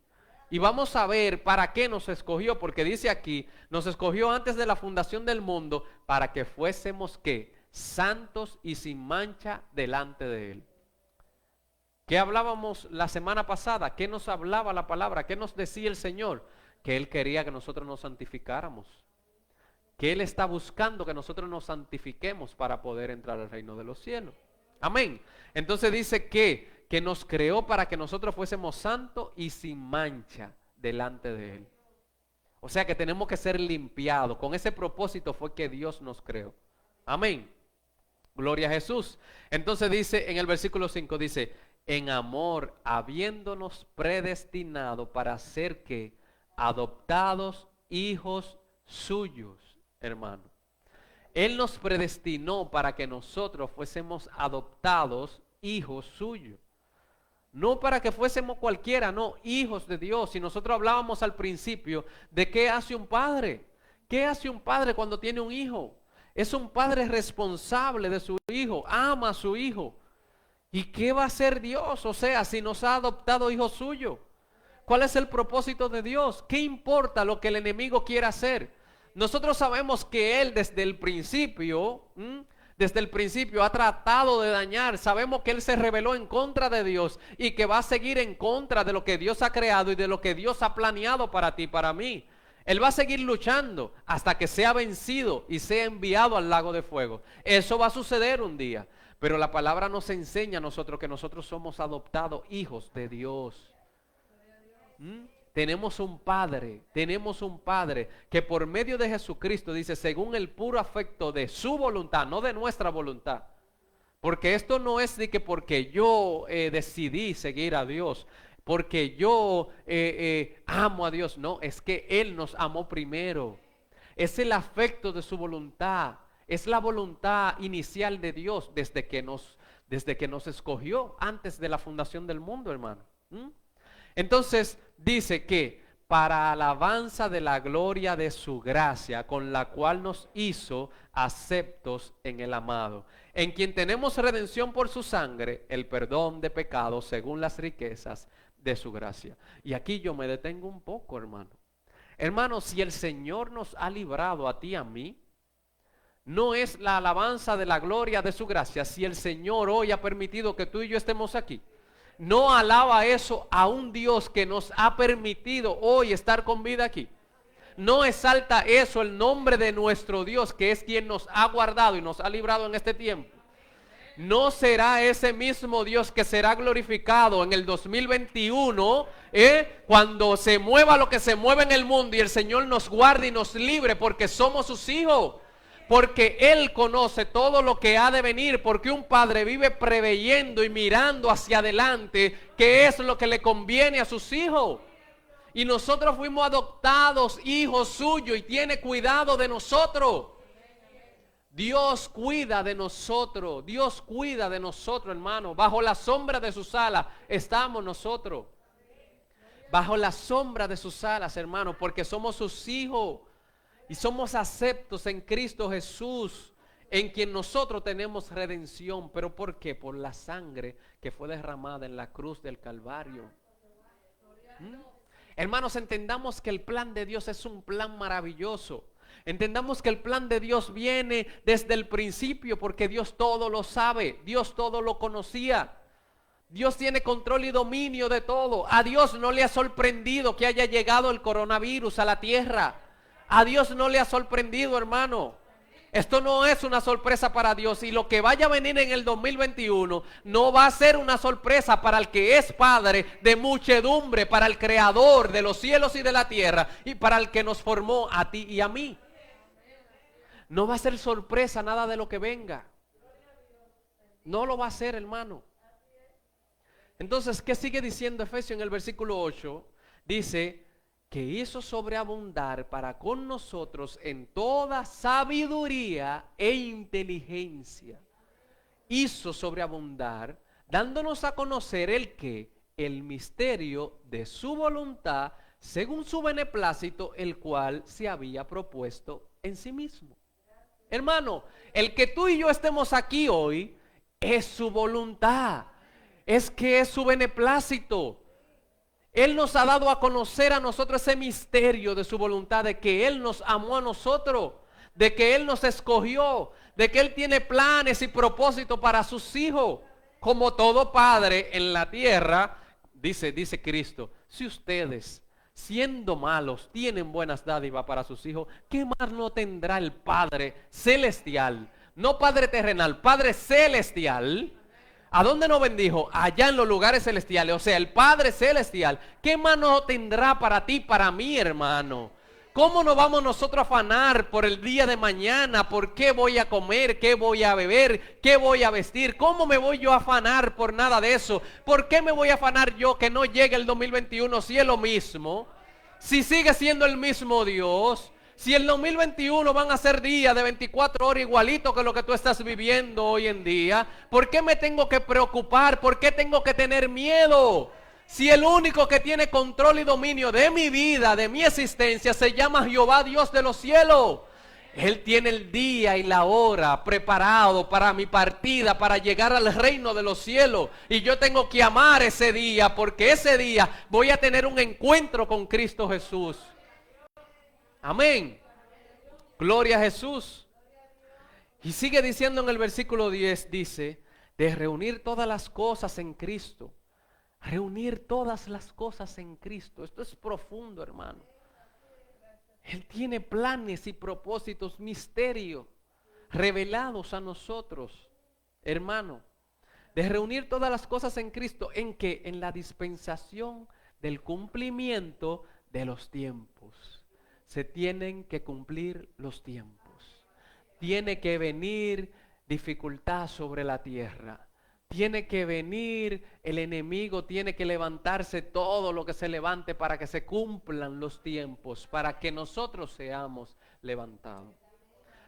Y vamos a ver para qué nos escogió, porque dice aquí, nos escogió antes de la fundación del mundo para que fuésemos ¿qué? Santos y sin mancha delante de Él. ¿Qué hablábamos la semana pasada? ¿Qué nos hablaba la palabra? ¿Qué nos decía el Señor? Que Él quería que nosotros nos santificáramos. Que Él está buscando que nosotros nos santifiquemos para poder entrar al reino de los cielos. Amén. Entonces dice que nos creó para que nosotros fuésemos santos y sin mancha delante de Él. O sea que tenemos que ser limpiados. Con ese propósito fue que Dios nos creó. Amén. Gloria a Jesús. Entonces dice en el versículo 5, dice, en amor, habiéndonos predestinado para ser que adoptados hijos suyos. Hermano, Él nos predestinó para que nosotros fuésemos adoptados hijos suyos. No para que fuésemos cualquiera, no, hijos de Dios. Si nosotros hablábamos al principio de qué hace un padre. ¿Qué hace un padre cuando tiene un hijo? Es un padre responsable de su hijo, ama a su hijo. ¿Y qué va a hacer Dios? O sea, si nos ha adoptado hijos suyos. ¿Cuál es el propósito de Dios? ¿Qué importa lo que el enemigo quiera hacer? Nosotros sabemos que Él desde el principio Desde el principio ha tratado de dañar. Sabemos que él se rebeló en contra de Dios y que va a seguir en contra de lo que Dios ha creado y de lo que Dios ha planeado para ti, para mí. Él va a seguir luchando hasta que sea vencido y sea enviado al lago de fuego. Eso va a suceder un día. Pero la palabra nos enseña a nosotros que nosotros somos adoptados hijos de Dios. Tenemos un Padre que por medio de Jesucristo dice, según el puro afecto de su voluntad, no de nuestra voluntad. Porque esto no es de que porque yo decidí seguir a Dios, porque yo amo a Dios, no, es que Él nos amó primero. Es el afecto de su voluntad, es la voluntad inicial de Dios desde que nos escogió antes de la fundación del mundo, hermano. Entonces dice que para alabanza de la gloria de su gracia, con la cual nos hizo aceptos en el amado, en quien tenemos redención por su sangre, el perdón de pecados según las riquezas de su gracia. Y aquí yo me detengo un poco, hermano. Hermano, si el Señor nos ha librado a ti y a mí, no es la alabanza de la gloria de su gracia. Si el Señor hoy ha permitido que tú y yo estemos aquí, no alaba eso a un Dios que nos ha permitido hoy estar con vida aquí. No exalta eso el nombre de nuestro Dios, que es quien nos ha guardado y nos ha librado en este tiempo. No será ese mismo Dios que será glorificado en el 2021, cuando se mueva lo que se mueve en el mundo y el Señor nos guarde y nos libre porque somos sus hijos. Porque Él conoce todo lo que ha de venir, porque un padre vive preveyendo y mirando hacia adelante qué es lo que le conviene a sus hijos. Y nosotros fuimos adoptados hijos suyos y tiene cuidado de nosotros. Dios cuida de nosotros, Dios cuida de nosotros, hermano. Bajo la sombra de sus alas estamos nosotros. Bajo la sombra de sus alas, hermano, porque somos sus hijos. Y somos aceptos en Cristo Jesús, en quien nosotros tenemos redención. ¿Pero por qué? Por la sangre que fue derramada en la cruz del Calvario. Hermanos, entendamos que el plan de Dios es un plan maravilloso. Entendamos que el plan de Dios viene desde el principio, porque Dios todo lo sabe, Dios todo lo conocía. Dios tiene control y dominio de todo. A Dios no le ha sorprendido que haya llegado el coronavirus a la tierra. A Dios no le ha sorprendido, hermano. Esto no es una sorpresa para Dios. Y lo que vaya a venir en el 2021 no va a ser una sorpresa para el que es Padre de muchedumbre, para el Creador de los cielos y de la tierra, y para el que nos formó a ti y a mí. No va a ser sorpresa nada de lo que venga. No lo va a ser, hermano. Entonces, ¿qué sigue diciendo Efesios en el versículo 8? Dice que hizo sobreabundar para con nosotros en toda sabiduría e inteligencia. Hizo sobreabundar, dándonos a conocer el misterio de su voluntad, según su beneplácito, el cual se había propuesto en sí mismo. Hermano, el que tú y yo estemos aquí hoy es su voluntad, es que es su beneplácito. Él nos ha dado a conocer a nosotros ese misterio de su voluntad, de que Él nos amó a nosotros, de que Él nos escogió, de que Él tiene planes y propósitos para sus hijos. Como todo padre en la tierra, dice Cristo, si ustedes, siendo malos, tienen buenas dádivas para sus hijos, ¿qué más no tendrá el Padre celestial? No Padre terrenal, Padre celestial. ¿A dónde nos bendijo? Allá en los lugares celestiales. O sea, el Padre celestial. ¿Qué más no tendrá para ti, para mí, hermano? ¿Cómo nos vamos nosotros a afanar por el día de mañana? ¿Por qué voy a comer? ¿Qué voy a beber? ¿Qué voy a vestir? ¿Cómo me voy yo a afanar por nada de eso? ¿Por qué me voy a afanar yo que no llegue el 2021 si es lo mismo? Si sigue siendo el mismo Dios. Si el 2021 van a ser días de 24 horas igualito que lo que tú estás viviendo hoy en día, ¿por qué me tengo que preocupar? ¿Por qué tengo que tener miedo? Si el único que tiene control y dominio de mi vida, de mi existencia, se llama Jehová Dios de los cielos. Él tiene el día y la hora preparado para mi partida, para llegar al reino de los cielos. Y yo tengo que amar ese día, porque ese día voy a tener un encuentro con Cristo Jesús. Amén. Gloria a Jesús. Y sigue diciendo en el versículo 10, dice, de reunir todas las cosas en Cristo. Reunir todas las cosas en Cristo. Esto es profundo, hermano. Él tiene planes y propósitos, misterios, revelados a nosotros, hermano. De reunir todas las cosas en Cristo. ¿En qué? En la dispensación del cumplimiento de los tiempos. Se tienen que cumplir los tiempos. Tiene que venir dificultad sobre la tierra. Tiene que venir el enemigo, tiene que levantarse todo lo que se levante para que se cumplan los tiempos, para que nosotros seamos levantados.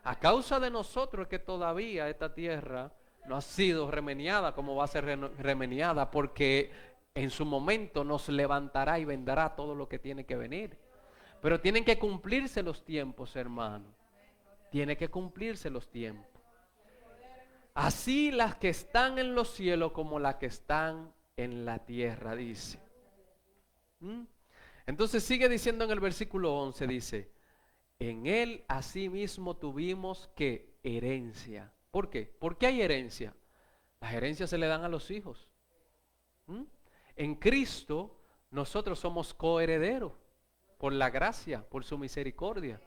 A causa de nosotros que todavía esta tierra no ha sido remeniada como va a ser remeniada, porque en su momento nos levantará y vendrá todo lo que tiene que venir. Pero tienen que cumplirse los tiempos, hermano. Tiene que cumplirse los tiempos. Así las que están en los cielos como las que están en la tierra, dice. Entonces sigue diciendo en el versículo 11, dice, en él asimismo tuvimos que herencia. ¿Por qué? ¿Por qué hay herencia? Las herencias se le dan a los hijos. En Cristo nosotros somos coherederos por la gracia, por su misericordia.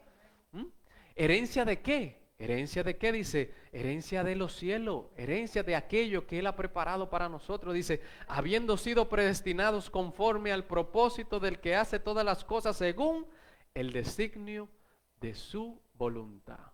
¿Herencia de qué? ¿Herencia de qué? Dice, herencia de los cielos, herencia de aquello que Él ha preparado para nosotros. Dice, habiendo sido predestinados conforme al propósito del que hace todas las cosas según el designio de su voluntad.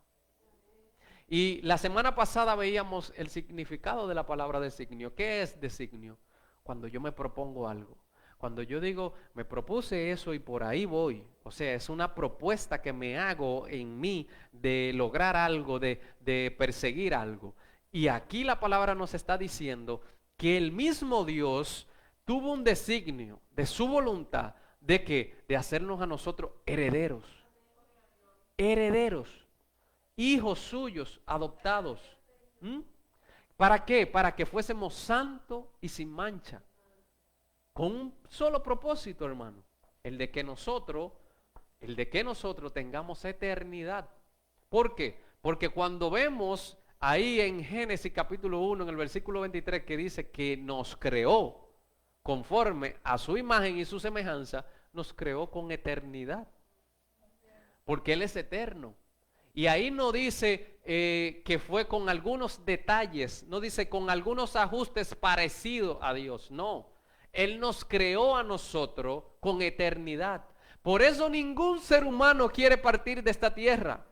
Y la semana pasada veíamos el significado de la palabra designio. ¿Qué es designio? Cuando yo me propongo algo. Cuando yo digo, me propuse eso y por ahí voy. O sea, es una propuesta que me hago en mí de lograr algo, de perseguir algo. Y aquí la palabra nos está diciendo que el mismo Dios tuvo un designio de su voluntad. ¿De qué? De hacernos a nosotros herederos. Herederos. Hijos suyos, adoptados. ¿Para qué? Para que fuésemos santos y sin mancha. Con un solo propósito, hermano. El de que nosotros tengamos eternidad. ¿Por qué? Porque cuando vemos ahí en Génesis capítulo 1, en el versículo 23, que dice que nos creó conforme a su imagen y su semejanza, nos creó con eternidad. Porque Él es eterno. Y ahí no dice que fue con algunos detalles, no dice con algunos ajustes parecidos a Dios, no. Él nos creó a nosotros con eternidad. Por eso ningún ser humano quiere partir de esta tierra.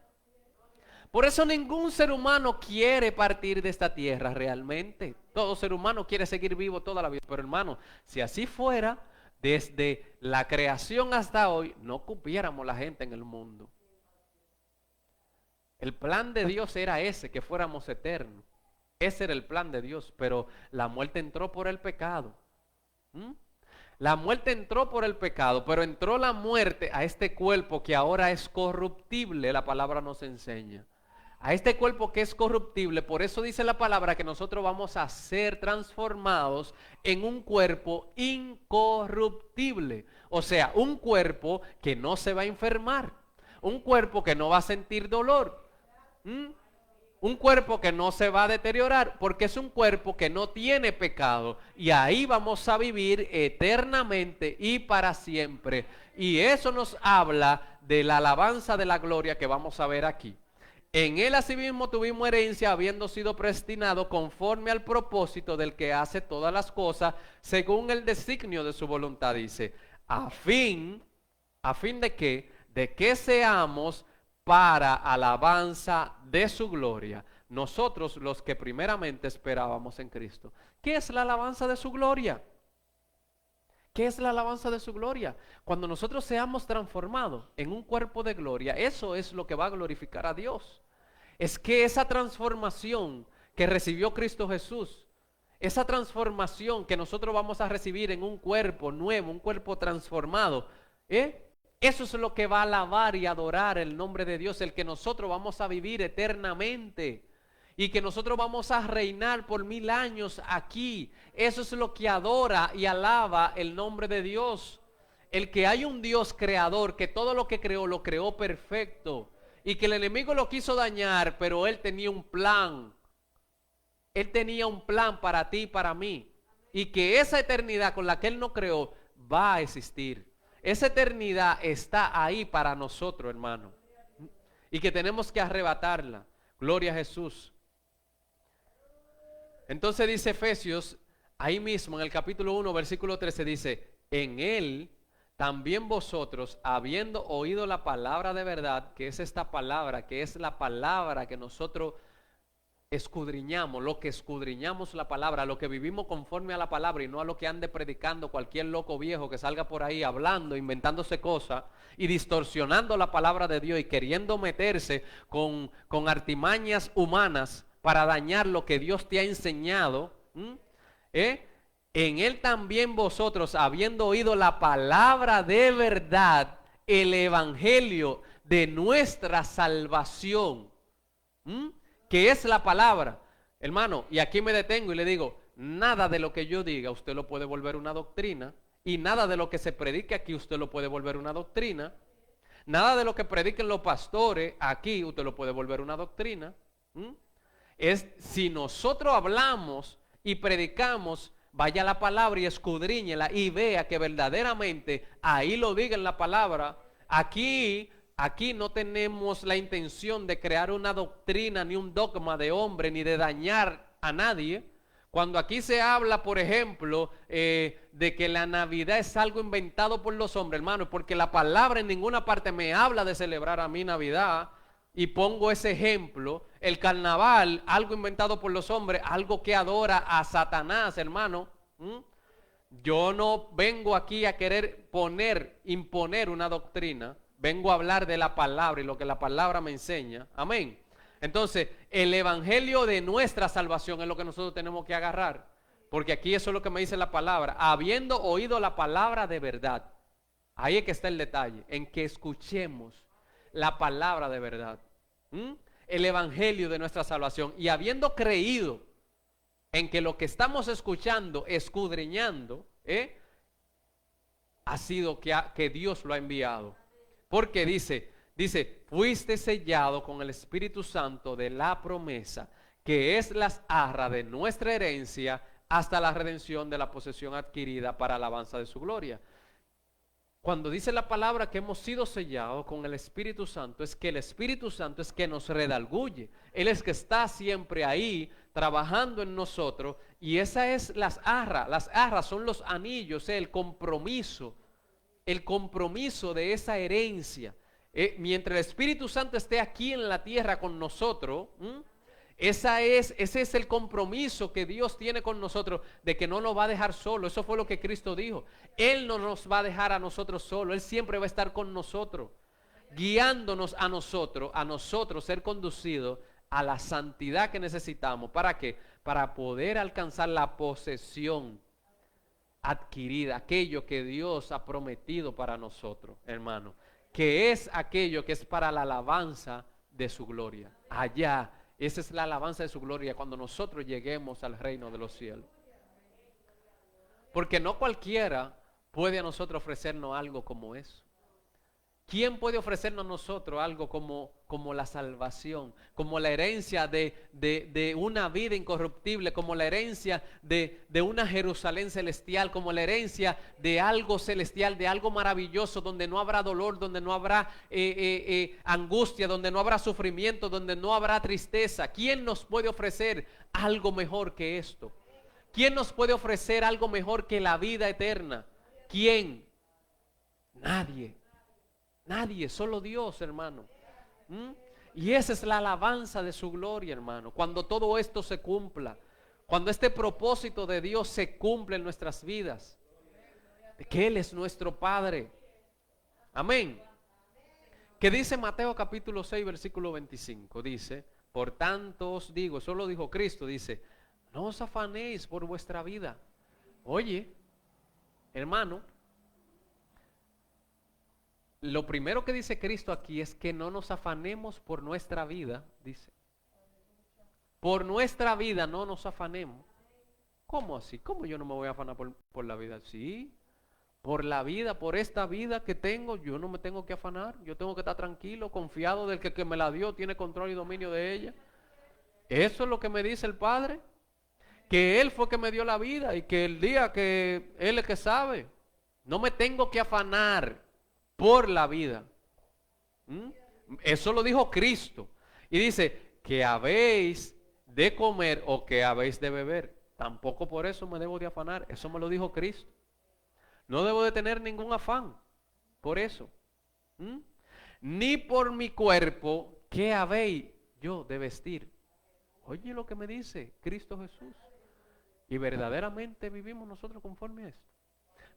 Por eso ningún ser humano quiere partir de esta tierra realmente. Todo ser humano quiere seguir vivo toda la vida. Pero hermano, si así fuera, desde la creación hasta hoy, no cupiéramos la gente en el mundo. El plan de Dios era ese, que fuéramos eternos. Ese era el plan de Dios, pero la muerte entró por el pecado. La muerte entró por el pecado, pero entró la muerte a este cuerpo que ahora es corruptible, la palabra nos enseña. A este cuerpo que es corruptible, por eso dice la palabra que nosotros vamos a ser transformados en un cuerpo incorruptible. O sea, un cuerpo que no se va a enfermar, un cuerpo que no va a sentir dolor. Un cuerpo que no se va a deteriorar porque es un cuerpo que no tiene pecado. Y ahí vamos a vivir eternamente y para siempre. Y eso nos habla de la alabanza de la gloria que vamos a ver aquí. En Él asimismo tuvimos herencia, habiendo sido predestinado conforme al propósito del que hace todas las cosas, según el designio de su voluntad, dice. ¿A fin de qué? De que seamos para alabanza de su gloria, nosotros los que primeramente esperábamos en Cristo. ¿Qué es la alabanza de su gloria? ¿Qué es la alabanza de su gloria? Cuando nosotros seamos transformados en un cuerpo de gloria, eso es lo que va a glorificar a Dios. Es que esa transformación que recibió Cristo Jesús, esa transformación que nosotros vamos a recibir en un cuerpo nuevo, un cuerpo transformado, eso es lo que va a alabar y adorar el nombre de Dios, el que nosotros vamos a vivir eternamente y que nosotros vamos a reinar por 1000 años aquí. Eso es lo que adora y alaba el nombre de Dios. El que hay un Dios creador, que todo lo que creó, lo creó perfecto y que el enemigo lo quiso dañar, pero él tenía un plan. Él tenía un plan para ti y para mí. Y que esa eternidad con la que él no creó va a existir. Esa eternidad está ahí para nosotros, hermano. Y que tenemos que arrebatarla. Gloria a Jesús. Entonces dice Efesios, ahí mismo en el capítulo 1, versículo 13, dice, en él también vosotros, habiendo oído la palabra de verdad, que es esta palabra, que es la palabra que nosotros escudriñamos, lo que escudriñamos la palabra, lo que vivimos conforme a la palabra y no a lo que ande predicando cualquier loco viejo que salga por ahí hablando, inventándose cosas y distorsionando la palabra de Dios y queriendo meterse con artimañas humanas para dañar lo que Dios te ha enseñado. En él también vosotros, habiendo oído la palabra de verdad, el evangelio de nuestra salvación, que es la palabra, hermano, y aquí me detengo y le digo, nada de lo que yo diga usted lo puede volver una doctrina, y nada de lo que se predique aquí usted lo puede volver una doctrina, nada de lo que prediquen los pastores aquí usted lo puede volver una doctrina. Es si nosotros hablamos y predicamos, vaya a la palabra y escudriñela y vea que verdaderamente ahí lo diga en la palabra. Aquí no tenemos la intención de crear una doctrina ni un dogma de hombre ni de dañar a nadie. Cuando aquí se habla, por ejemplo, de que la Navidad es algo inventado por los hombres, hermano, porque la palabra en ninguna parte me habla de celebrar a mí Navidad. Y pongo ese ejemplo, el carnaval, algo inventado por los hombres, algo que adora a Satanás, hermano. Yo no vengo aquí a querer imponer una doctrina. Vengo a hablar de la palabra y lo que la palabra me enseña. Amén. Entonces, el evangelio de nuestra salvación es lo que nosotros tenemos que agarrar. Porque aquí eso es lo que me dice la palabra. Habiendo oído la palabra de verdad. Ahí es que está el detalle. En que escuchemos la palabra de verdad. El evangelio de nuestra salvación. Y habiendo creído en que lo que estamos escuchando, escudriñando, ha sido que Dios lo ha enviado. Porque dice, fuiste sellado con el Espíritu Santo de la promesa, que es las arras de nuestra herencia hasta la redención de la posesión adquirida para alabanza de su gloria. Cuando dice la palabra que hemos sido sellados con el Espíritu Santo, es que el Espíritu Santo es que nos redarguye. Él es que está siempre ahí trabajando en nosotros, y esa es las arras. Las arras son los anillos, el compromiso de esa herencia. Mientras el Espíritu Santo esté aquí en la tierra con nosotros, ese es el compromiso que Dios tiene con nosotros, de que no nos va a dejar solo. Eso fue lo que Cristo dijo. Él no nos va a dejar a nosotros solo. Él siempre va a estar con nosotros, guiándonos a nosotros ser conducidos a la santidad que necesitamos. ¿Para qué? Para poder alcanzar la posesión adquirida, aquello que Dios ha prometido para nosotros, hermano, que es aquello que es para la alabanza de su gloria. Allá, esa es la alabanza de su gloria cuando nosotros lleguemos al reino de los cielos. Porque no cualquiera puede a nosotros ofrecernos algo como eso. ¿Quién puede ofrecernos a nosotros algo como la salvación, como la herencia de una vida incorruptible, como la herencia de una Jerusalén celestial, como la herencia de algo celestial, de algo maravilloso, donde no habrá dolor, donde no habrá angustia, donde no habrá sufrimiento, donde no habrá tristeza? ¿Quién nos puede ofrecer algo mejor que esto? ¿Quién nos puede ofrecer algo mejor que la vida eterna? ¿Quién? Nadie. Nadie, solo Dios, hermano. Y esa es la alabanza de su gloria, hermano. Cuando todo esto se cumpla, cuando este propósito de Dios se cumple en nuestras vidas, de que Él es nuestro Padre. Amén. Que dice Mateo capítulo 6, versículo 25, dice, por tanto os digo, eso lo dijo Cristo, dice, no os afanéis por vuestra vida. Oye, hermano, lo primero que dice Cristo aquí es que no nos afanemos por nuestra vida, dice. Por nuestra vida no nos afanemos. ¿Cómo así? ¿Cómo yo no me voy a afanar por la vida? Sí, por la vida, por esta vida que tengo, yo no me tengo que afanar. Yo tengo que estar tranquilo, confiado del que me la dio, tiene control y dominio de ella. Eso es lo que me dice el Padre. Que Él fue que me dio la vida y que el día que Él es que sabe. No me tengo que afanar por la vida. ¿Mm? Eso lo dijo Cristo. Y dice, que habéis de comer o que habéis de beber. Tampoco por eso me debo de afanar. Eso me lo dijo Cristo. No debo de tener ningún afán por eso. ¿Mm? Ni por mi cuerpo, ¿qué habéis yo de vestir? Oye lo que me dice Cristo Jesús. Y verdaderamente vivimos nosotros conforme a esto.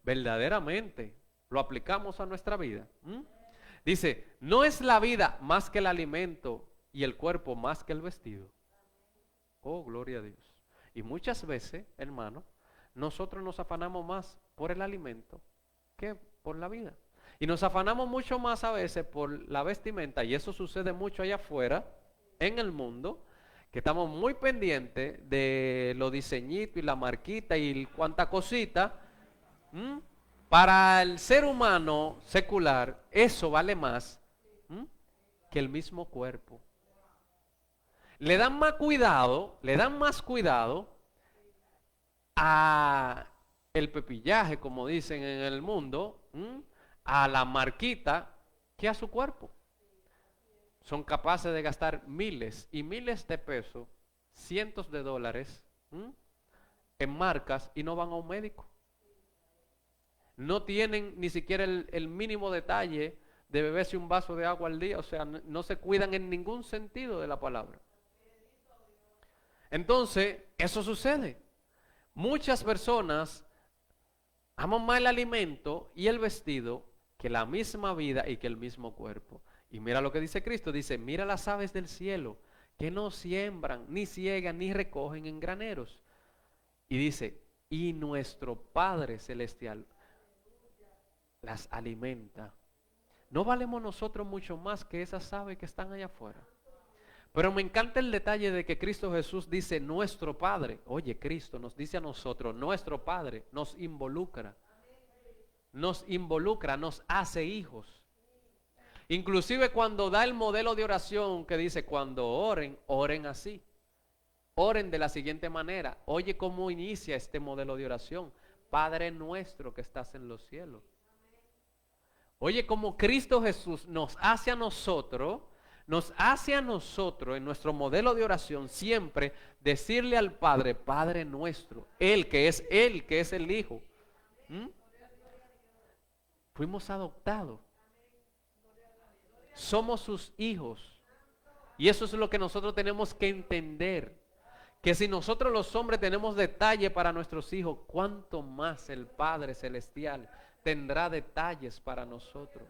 Verdaderamente lo aplicamos a nuestra vida. ¿Mm? Dice, no es la vida más que el alimento y el cuerpo más que el vestido. Oh, gloria a Dios. Y muchas veces, hermano, nosotros nos afanamos más por el alimento que por la vida. Y nos afanamos mucho más a veces por la vestimenta, y eso sucede mucho allá afuera, en el mundo, que estamos muy pendientes de los diseñitos y la marquita y cuanta cosita. Para el ser humano secular, eso vale más que el mismo cuerpo. Le dan más cuidado a el pepillaje, como dicen en el mundo, a la marquita, que a su cuerpo. Son capaces de gastar miles y miles de pesos, cientos de dólares en marcas y no van a un médico. No tienen ni siquiera el mínimo detalle de beberse un vaso de agua al día, o sea, no se cuidan en ningún sentido de la palabra. Entonces, eso sucede. Muchas personas aman más el alimento y el vestido que la misma vida y que el mismo cuerpo. Y mira lo que dice Cristo, dice, mira las aves del cielo, que no siembran, ni ciegan, ni recogen en graneros. Y dice, y nuestro Padre Celestial las alimenta. ¿No valemos nosotros mucho más que esas aves que están allá afuera? Pero me encanta el detalle de que Cristo Jesús dice nuestro Padre. Oye, Cristo nos dice a nosotros, nuestro Padre, nos involucra, nos hace hijos. Inclusive cuando da el modelo de oración que dice, cuando oren, oren así. Oren de la siguiente manera. Oye cómo inicia este modelo de oración. Padre nuestro que estás en los cielos. Oye como Cristo Jesús nos hace a nosotros en nuestro modelo de oración siempre decirle al Padre, Padre nuestro, Él que es el Hijo. Fuimos adoptados. Somos sus hijos. Y eso es lo que nosotros tenemos que entender. Que si nosotros los hombres tenemos detalle para nuestros hijos, ¿cuánto más el Padre Celestial tendrá detalles para nosotros?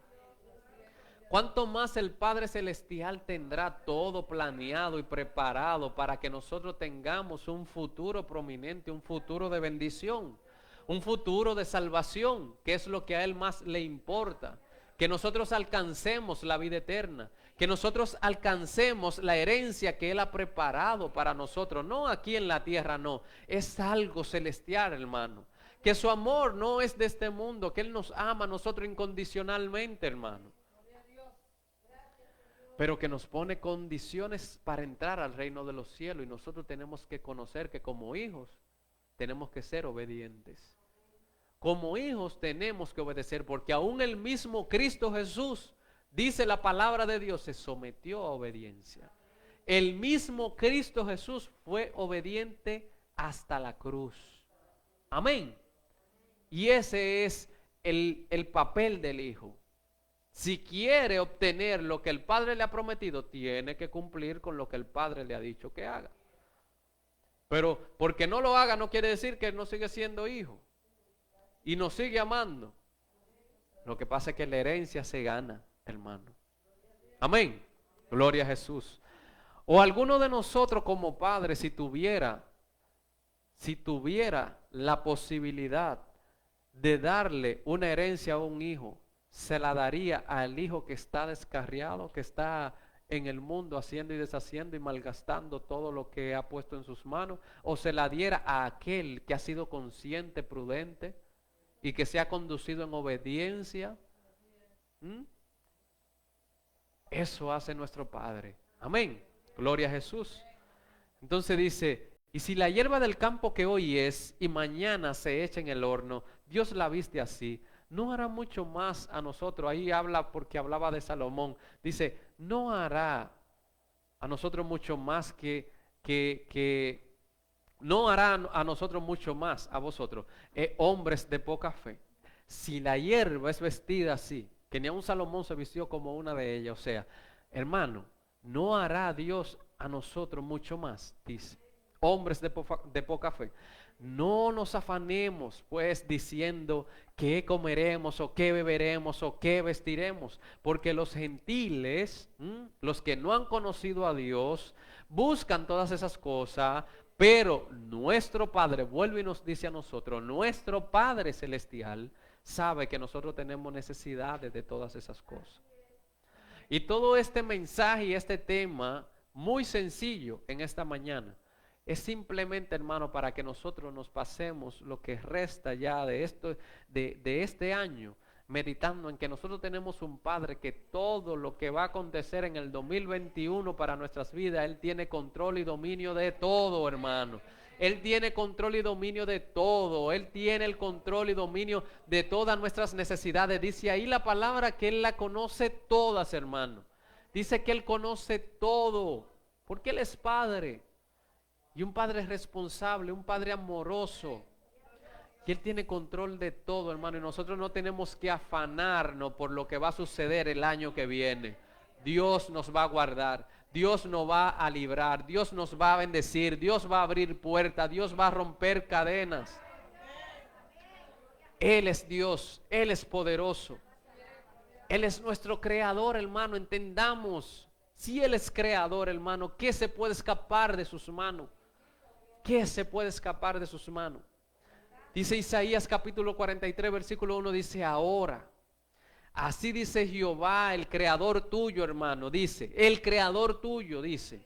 ¿Cuánto más el Padre Celestial tendrá todo planeado y preparado para que nosotros tengamos un futuro prominente, un futuro de bendición, un futuro de salvación, que es lo que a Él más le importa? Que nosotros alcancemos la vida eterna, que nosotros alcancemos la herencia que Él ha preparado para nosotros, no aquí en la tierra, no, es algo celestial, hermano. Que su amor no es de este mundo, que Él nos ama a nosotros incondicionalmente, hermano. Pero que nos pone condiciones para entrar al reino de los cielos, y nosotros tenemos que conocer que como hijos tenemos que ser obedientes. Como hijos tenemos que obedecer, porque aún el mismo Cristo Jesús, dice la palabra de Dios, se sometió a obediencia. El mismo Cristo Jesús fue obediente hasta la cruz. Amén. Y ese es el papel del hijo. Si quiere obtener lo que el Padre le ha prometido, tiene que cumplir con lo que el Padre le ha dicho que haga. Pero porque no lo haga no quiere decir que él no sigue siendo hijo y nos sigue amando. Lo que pasa es que la herencia se gana, hermano. Amén. Gloria a Jesús. O alguno de nosotros como padre, si tuviera la posibilidad de darle una herencia a un hijo, se la daría al hijo que está descarriado, que está en el mundo haciendo y deshaciendo y malgastando todo lo que ha puesto en sus manos, o se la diera a aquel que ha sido consciente, prudente y que sea conducido en obediencia. ¿Mm? Eso hace nuestro Padre. Amén. Gloria a Jesús. Entonces dice, y si la hierba del campo que hoy es y mañana se echa en el horno, Dios la viste así, ¿no hará mucho más a nosotros? Ahí habla porque hablaba de Salomón. Dice, no hará a nosotros mucho más no hará a nosotros mucho más a vosotros, hombres de poca fe. Si la hierba es vestida así, que ni aun Salomón se vistió como una de ellas, o sea, hermano, no hará Dios a nosotros mucho más, dice, hombres de poca fe. No nos afanemos pues diciendo qué comeremos o qué beberemos o qué vestiremos, porque los gentiles, los que no han conocido a Dios, buscan todas esas cosas, pero nuestro Padre, vuelve y nos dice a nosotros, nuestro Padre Celestial sabe que nosotros tenemos necesidades de todas esas cosas. Y todo este mensaje y este tema, muy sencillo en esta mañana, es simplemente, hermano, para que nosotros nos pasemos lo que resta ya de este año, meditando en que nosotros tenemos un Padre que todo lo que va a acontecer en el 2021 para nuestras vidas, Él tiene control y dominio de todo, hermano. Él tiene control y dominio de todo. Él tiene el control y dominio de todas nuestras necesidades. Dice ahí la palabra que Él la conoce todas, hermano. Dice que Él conoce todo, porque Él es Padre. Y un Padre responsable, un Padre amoroso. Y Él tiene control de todo, hermano. Y nosotros no tenemos que afanarnos por lo que va a suceder el año que viene. Dios nos va a guardar. Dios nos va a librar. Dios nos va a bendecir. Dios va a abrir puertas. Dios va a romper cadenas. Él es Dios. Él es poderoso. Él es nuestro creador, hermano. Entendamos. Si Él es creador, hermano, ¿qué se puede escapar de sus manos? ¿Qué se puede escapar de sus manos? Dice Isaías capítulo 43 versículo 1, dice, ahora, así dice Jehová, el creador tuyo, hermano, dice, el creador tuyo, dice,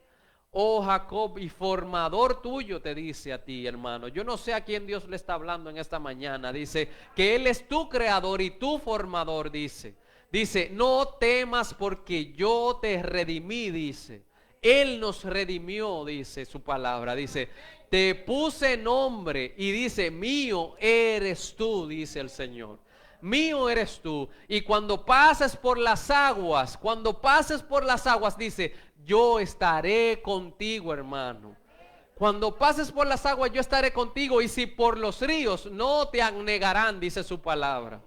oh Jacob, y formador tuyo, te dice a ti, hermano. Yo no sé a quién Dios le está hablando en esta mañana. Dice que Él es tu creador y tu formador, dice. Dice, no temas porque yo te redimí, dice. Él nos redimió, dice su palabra. Dice, te puse nombre y dice, mío eres tú, dice el Señor. Mío eres tú. Y cuando pases por las aguas, dice, yo estaré contigo, hermano. Cuando pases por las aguas, yo estaré contigo. Y si por los ríos, no te anegarán, dice su palabra.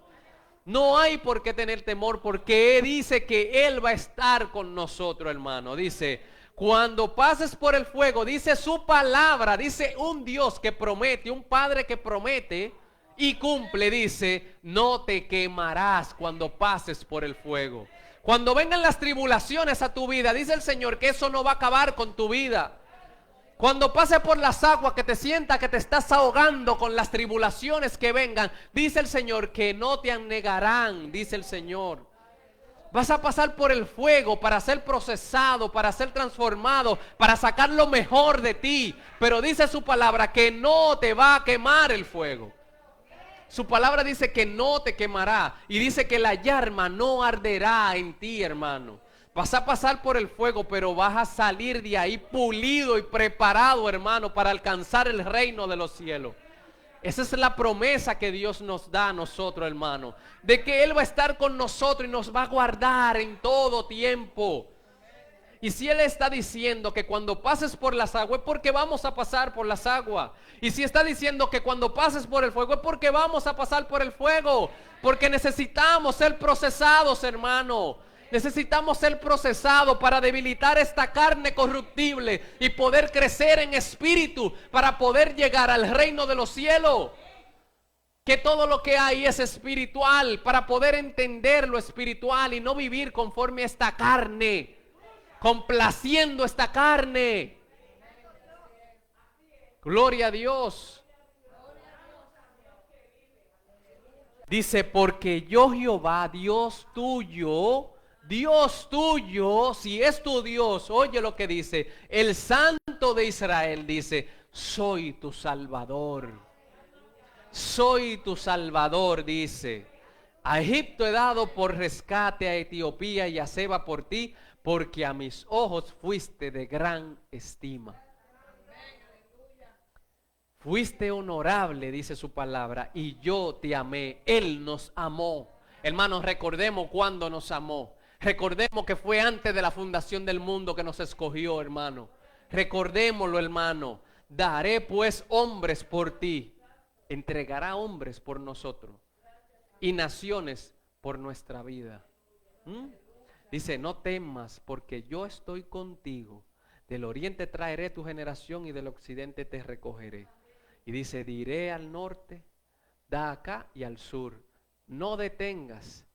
No hay por qué tener temor, porque Él dice que Él va a estar con nosotros, hermano. Dice, cuando pases por el fuego, dice su palabra, dice un Dios que promete, un Padre que promete y cumple, dice, no te quemarás cuando pases por el fuego. Cuando vengan las tribulaciones a tu vida, dice el Señor que eso no va a acabar con tu vida. Cuando pases por las aguas, que te sientas que te estás ahogando con las tribulaciones que vengan, dice el Señor que no te anegarán, dice el Señor. Vas a pasar por el fuego para ser procesado, para ser transformado, para sacar lo mejor de ti. Pero dice su palabra que no te va a quemar el fuego. Su palabra dice que no te quemará. Y dice que la llama no arderá en ti, hermano. Vas a pasar por el fuego, pero vas a salir de ahí pulido y preparado, hermano, para alcanzar el reino de los cielos. Esa es la promesa que Dios nos da a nosotros, hermano, de que Él va a estar con nosotros y nos va a guardar en todo tiempo. Y si Él está diciendo que cuando pases por las aguas es porque vamos a pasar por las aguas. Y si está diciendo que cuando pases por el fuego es porque vamos a pasar por el fuego. Porque necesitamos ser procesados, hermano. Necesitamos ser procesados para debilitar esta carne corruptible y poder crecer en espíritu para poder llegar al reino de los cielos. Que todo lo que hay es espiritual, para poder entender lo espiritual y no vivir conforme a esta carne, complaciendo esta carne. Gloria a Dios. Dice, porque yo Jehová, Dios tuyo, si es tu Dios, oye lo que dice, el Santo de Israel, dice, soy tu Salvador. Soy tu Salvador, dice. A Egipto he dado por rescate, a Etiopía y a Seba por ti, porque a mis ojos fuiste de gran estima. Fuiste honorable, dice su palabra, y yo te amé. Él nos amó. Hermanos, recordemos cuando nos amó. Recordemos que fue antes de la fundación del mundo que nos escogió, hermano. Recordémoslo, hermano. Daré pues hombres por ti. Entregará hombres por nosotros. Y naciones por nuestra vida. Dice, no temas porque yo estoy contigo. Del oriente traeré tu generación y del occidente te recogeré. Y dice, diré al norte, da acá y al sur. No detengas.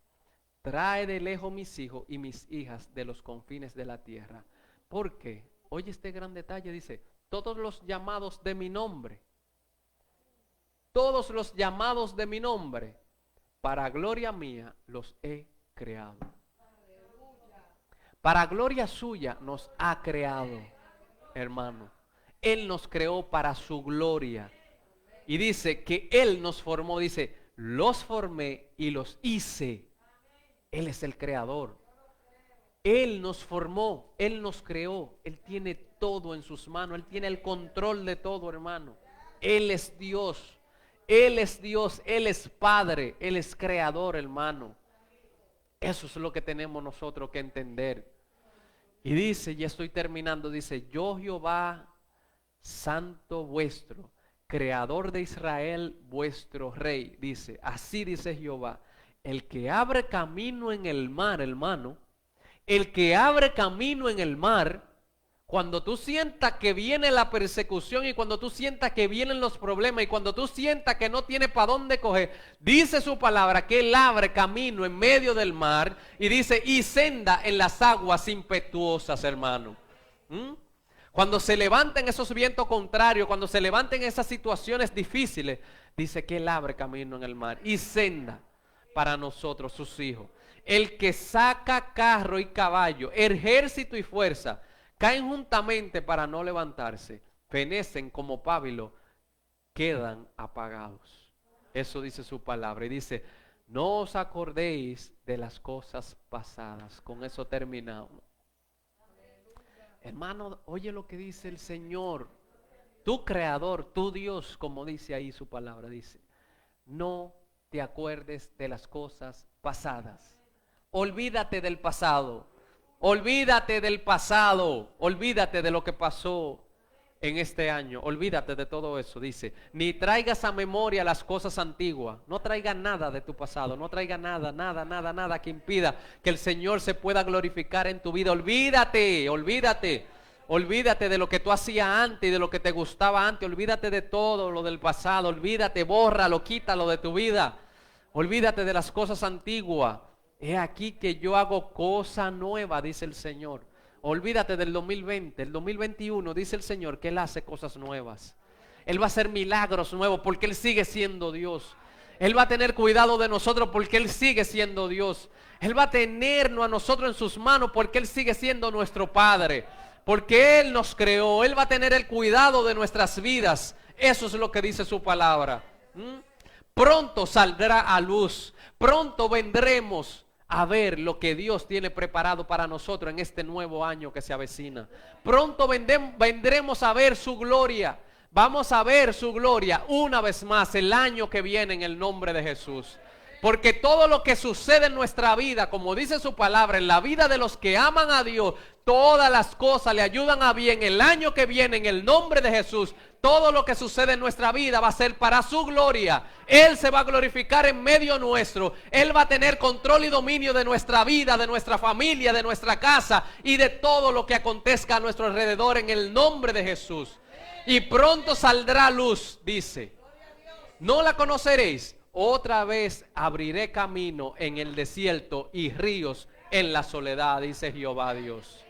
Trae de lejos mis hijos y mis hijas de los confines de la tierra. Porque, oye este gran detalle, dice, todos los llamados de mi nombre. Todos los llamados de mi nombre, para gloria mía los he creado. Para gloria suya nos ha creado, hermano. Él nos creó para su gloria. Y dice que Él nos formó, dice, los formé y los hice. Él es el creador. Él nos formó, Él nos creó. Él tiene todo en sus manos. Él tiene el control de todo, hermano. Él es Dios. Él es Dios. Él es Padre. Él es creador, hermano. Eso es lo que tenemos nosotros que entender. Y dice, ya estoy terminando, dice, yo Jehová, santo vuestro, creador de Israel, vuestro rey. Dice, así dice Jehová, el que abre camino en el mar, hermano, el que abre camino en el mar, cuando tú sientas que viene la persecución y cuando tú sientas que vienen los problemas y cuando tú sientas que no tiene para dónde coger, dice su palabra que Él abre camino en medio del mar y dice, y senda en las aguas impetuosas, hermano. Cuando se levanten esos vientos contrarios, cuando se levanten esas situaciones difíciles, dice que Él abre camino en el mar y senda para nosotros, sus hijos. El que saca carro y caballo, ejército y fuerza, caen juntamente para no levantarse, fenecen como pábilo, quedan apagados. Eso dice su palabra. Y dice, no os acordéis de las cosas pasadas. Con eso terminamos. Hermano, oye lo que dice el Señor, tu creador, tu Dios, como dice ahí su palabra, dice, no te acuerdes de las cosas pasadas. Olvídate del pasado. Olvídate del pasado. Olvídate de lo que pasó en este año. Olvídate de todo eso, dice. Ni traigas a memoria las cosas antiguas. No traigas nada de tu pasado. No traigas nada que impida que el Señor se pueda glorificar en tu vida. Olvídate, olvídate. Olvídate de lo que tú hacías antes y de lo que te gustaba antes. Olvídate de todo lo del pasado. Olvídate, bórralo, quítalo de tu vida. Olvídate de las cosas antiguas. He aquí que yo hago cosa nueva, dice el Señor. Olvídate del 2020, el 2021, dice el Señor que Él hace cosas nuevas. Él va a hacer milagros nuevos porque Él sigue siendo Dios. Él va a tener cuidado de nosotros porque Él sigue siendo Dios. Él va a tenernos a nosotros en sus manos porque Él sigue siendo nuestro Padre. Porque Él nos creó, Él va a tener el cuidado de nuestras vidas. Eso es lo que dice su palabra. Pronto saldrá a luz, pronto vendremos a ver lo que Dios tiene preparado para nosotros en este nuevo año que se avecina. Pronto vendremos a ver su gloria. Vamos a ver su gloria una vez más el año que viene en el nombre de Jesús. Porque todo lo que sucede en nuestra vida, como dice su palabra, en la vida de los que aman a Dios, todas las cosas le ayudan a bien. El año que viene en el nombre de Jesús, todo lo que sucede en nuestra vida va a ser para su gloria. Él se va a glorificar en medio nuestro. Él va a tener control y dominio de nuestra vida, de nuestra familia, de nuestra casa y de todo lo que acontezca a nuestro alrededor en el nombre de Jesús. Y pronto saldrá luz, dice. No la conoceréis. Otra vez abriré camino en el desierto y ríos en la soledad, dice Jehová Dios.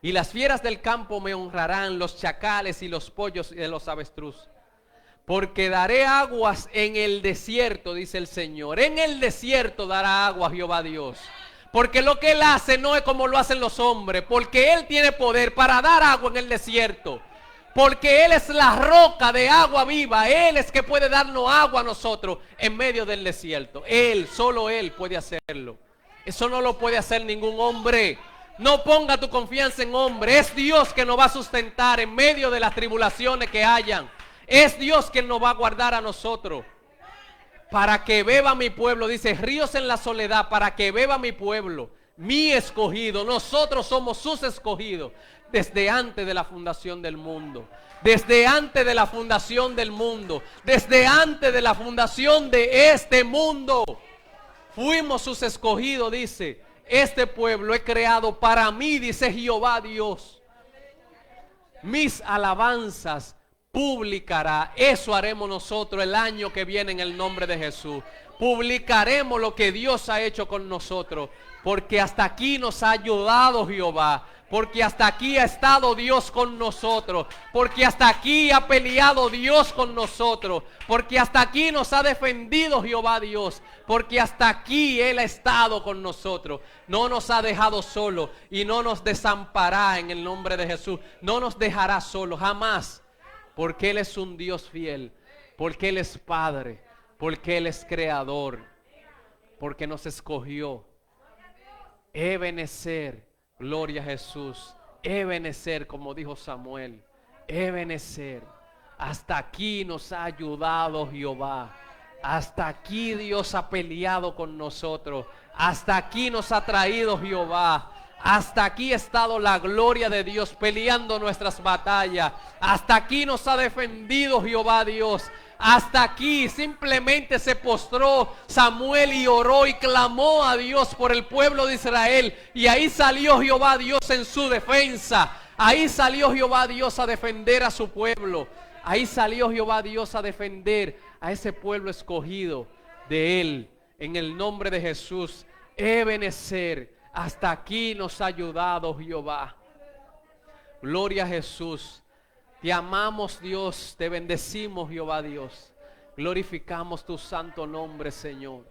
Y las fieras del campo me honrarán, los chacales y los pollos de los avestruz. Porque daré aguas en el desierto, dice el Señor. En el desierto dará agua Jehová Dios. Porque lo que Él hace no es como lo hacen los hombres. Porque Él tiene poder para dar agua en el desierto. Porque Él es la roca de agua viva. Él es que puede darnos agua a nosotros en medio del desierto. Él, solo Él puede hacerlo. Eso no lo puede hacer ningún hombre. No ponga tu confianza en hombre. Es Dios que nos va a sustentar en medio de las tribulaciones que hayan. Es Dios quien nos va a guardar a nosotros. Para que beba mi pueblo, dice, ríos en la soledad, para que beba mi pueblo, mi escogido. Nosotros somos sus escogidos desde antes de la fundación del mundo. Desde antes de la fundación del mundo. Desde antes de la fundación de este mundo. Fuimos sus escogidos, dice. Este pueblo he creado para mí, dice Jehová Dios. Mis alabanzas publicará. Eso haremos nosotros el año que viene en el nombre de Jesús. Publicaremos lo que Dios ha hecho con nosotros. Porque hasta aquí nos ha ayudado Jehová. Porque hasta aquí ha estado Dios con nosotros. Porque hasta aquí ha peleado Dios con nosotros. Porque hasta aquí nos ha defendido Jehová Dios. Porque hasta aquí Él ha estado con nosotros. No nos ha dejado solo. Y no nos desamparará en el nombre de Jesús. No nos dejará solo, jamás. Porque Él es un Dios fiel. Porque Él es Padre. Porque Él es Creador. Porque nos escogió. Ebenecer. Gloria a Jesús. Ebenecer, como dijo Samuel. Ebenecer. Hasta aquí nos ha ayudado Jehová. Hasta aquí Dios ha peleado con nosotros. Hasta aquí nos ha traído Jehová. Hasta aquí ha estado la gloria de Dios peleando nuestras batallas. Hasta aquí nos ha defendido Jehová Dios. Hasta aquí simplemente se postró Samuel y oró y clamó a Dios por el pueblo de Israel. Y ahí salió Jehová Dios en su defensa. Ahí salió Jehová Dios a defender a su pueblo. Ahí salió Jehová Dios a defender a ese pueblo escogido de Él. En el nombre de Jesús. Ebenecer. Hasta aquí nos ha ayudado Jehová. Gloria a Jesús. Te amamos Dios, te bendecimos Jehová Dios. Glorificamos tu santo nombre, Señor.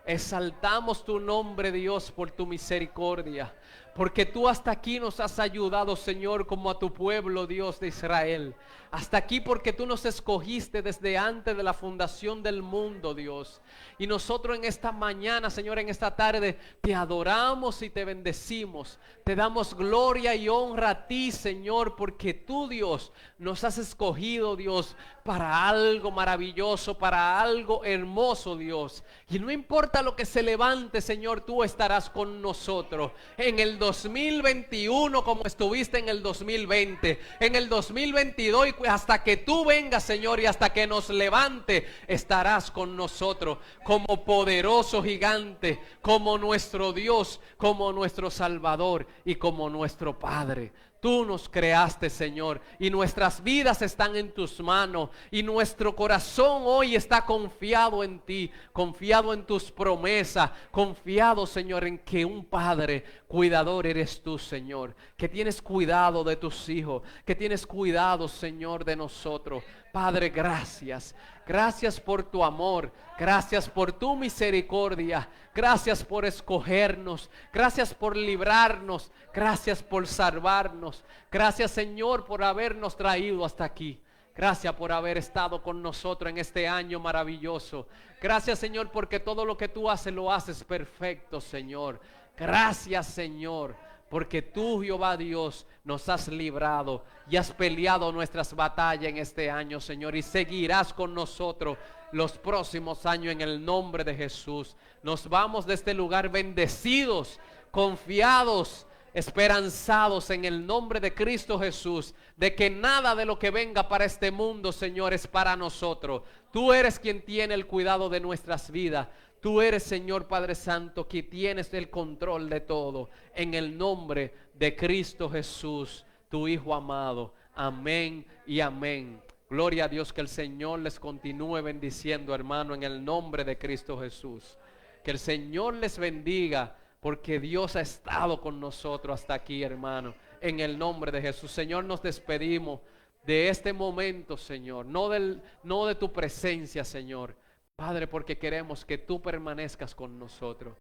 Exaltamos tu nombre, Dios, por tu misericordia. Porque tú hasta aquí nos has ayudado, Señor, como a tu pueblo, Dios de Israel. Hasta aquí porque tú nos escogiste desde antes de la fundación del mundo, Dios. Y nosotros en esta mañana, Señor, en esta tarde, te adoramos y te bendecimos. Te damos gloria y honra a ti, Señor, porque tú, Dios, nos has escogido, Dios, para algo maravilloso, para algo hermoso, Dios. Y no importa lo que se levante, Señor, tú estarás con nosotros. En el 2021 como estuviste en el 2020, en el 2022 y hasta que tú vengas, Señor, y hasta que nos levante, estarás con nosotros como poderoso gigante, como nuestro Dios, como nuestro Salvador y como nuestro Padre. Tú nos creaste, Señor, y nuestras vidas están en tus manos, y nuestro corazón hoy está confiado en ti, confiado en tus promesas, confiado, Señor, en que un Padre cuidador eres tú, Señor, que tienes cuidado de tus hijos, que tienes cuidado, Señor, de nosotros. Padre, gracias. Gracias por tu amor, gracias por tu misericordia, gracias por escogernos, gracias por librarnos, gracias por salvarnos, gracias, Señor, por habernos traído hasta aquí. Gracias por haber estado con nosotros en este año maravilloso. Gracias, Señor, porque todo lo que tú haces lo haces perfecto, Señor. Gracias, Señor, porque tú, Jehová Dios, nos has librado y has peleado nuestras batallas en este año, Señor, y seguirás con nosotros los próximos años en el nombre de Jesús. Nos vamos de este lugar bendecidos, confiados, esperanzados en el nombre de Cristo Jesús, de que nada de lo que venga para este mundo, Señor, es para nosotros. Tú eres quien tiene el cuidado de nuestras vidas. Tú eres, Señor Padre Santo, que tienes el control de todo. En el nombre de Cristo Jesús, tu Hijo amado. Amén y amén. Gloria a Dios, que el Señor les continúe bendiciendo, hermano, en el nombre de Cristo Jesús. Que el Señor les bendiga, porque Dios ha estado con nosotros hasta aquí, hermano. En el nombre de Jesús. Señor, nos despedimos de este momento, Señor. No de tu presencia, Señor. Padre, porque queremos que tú permanezcas con nosotros.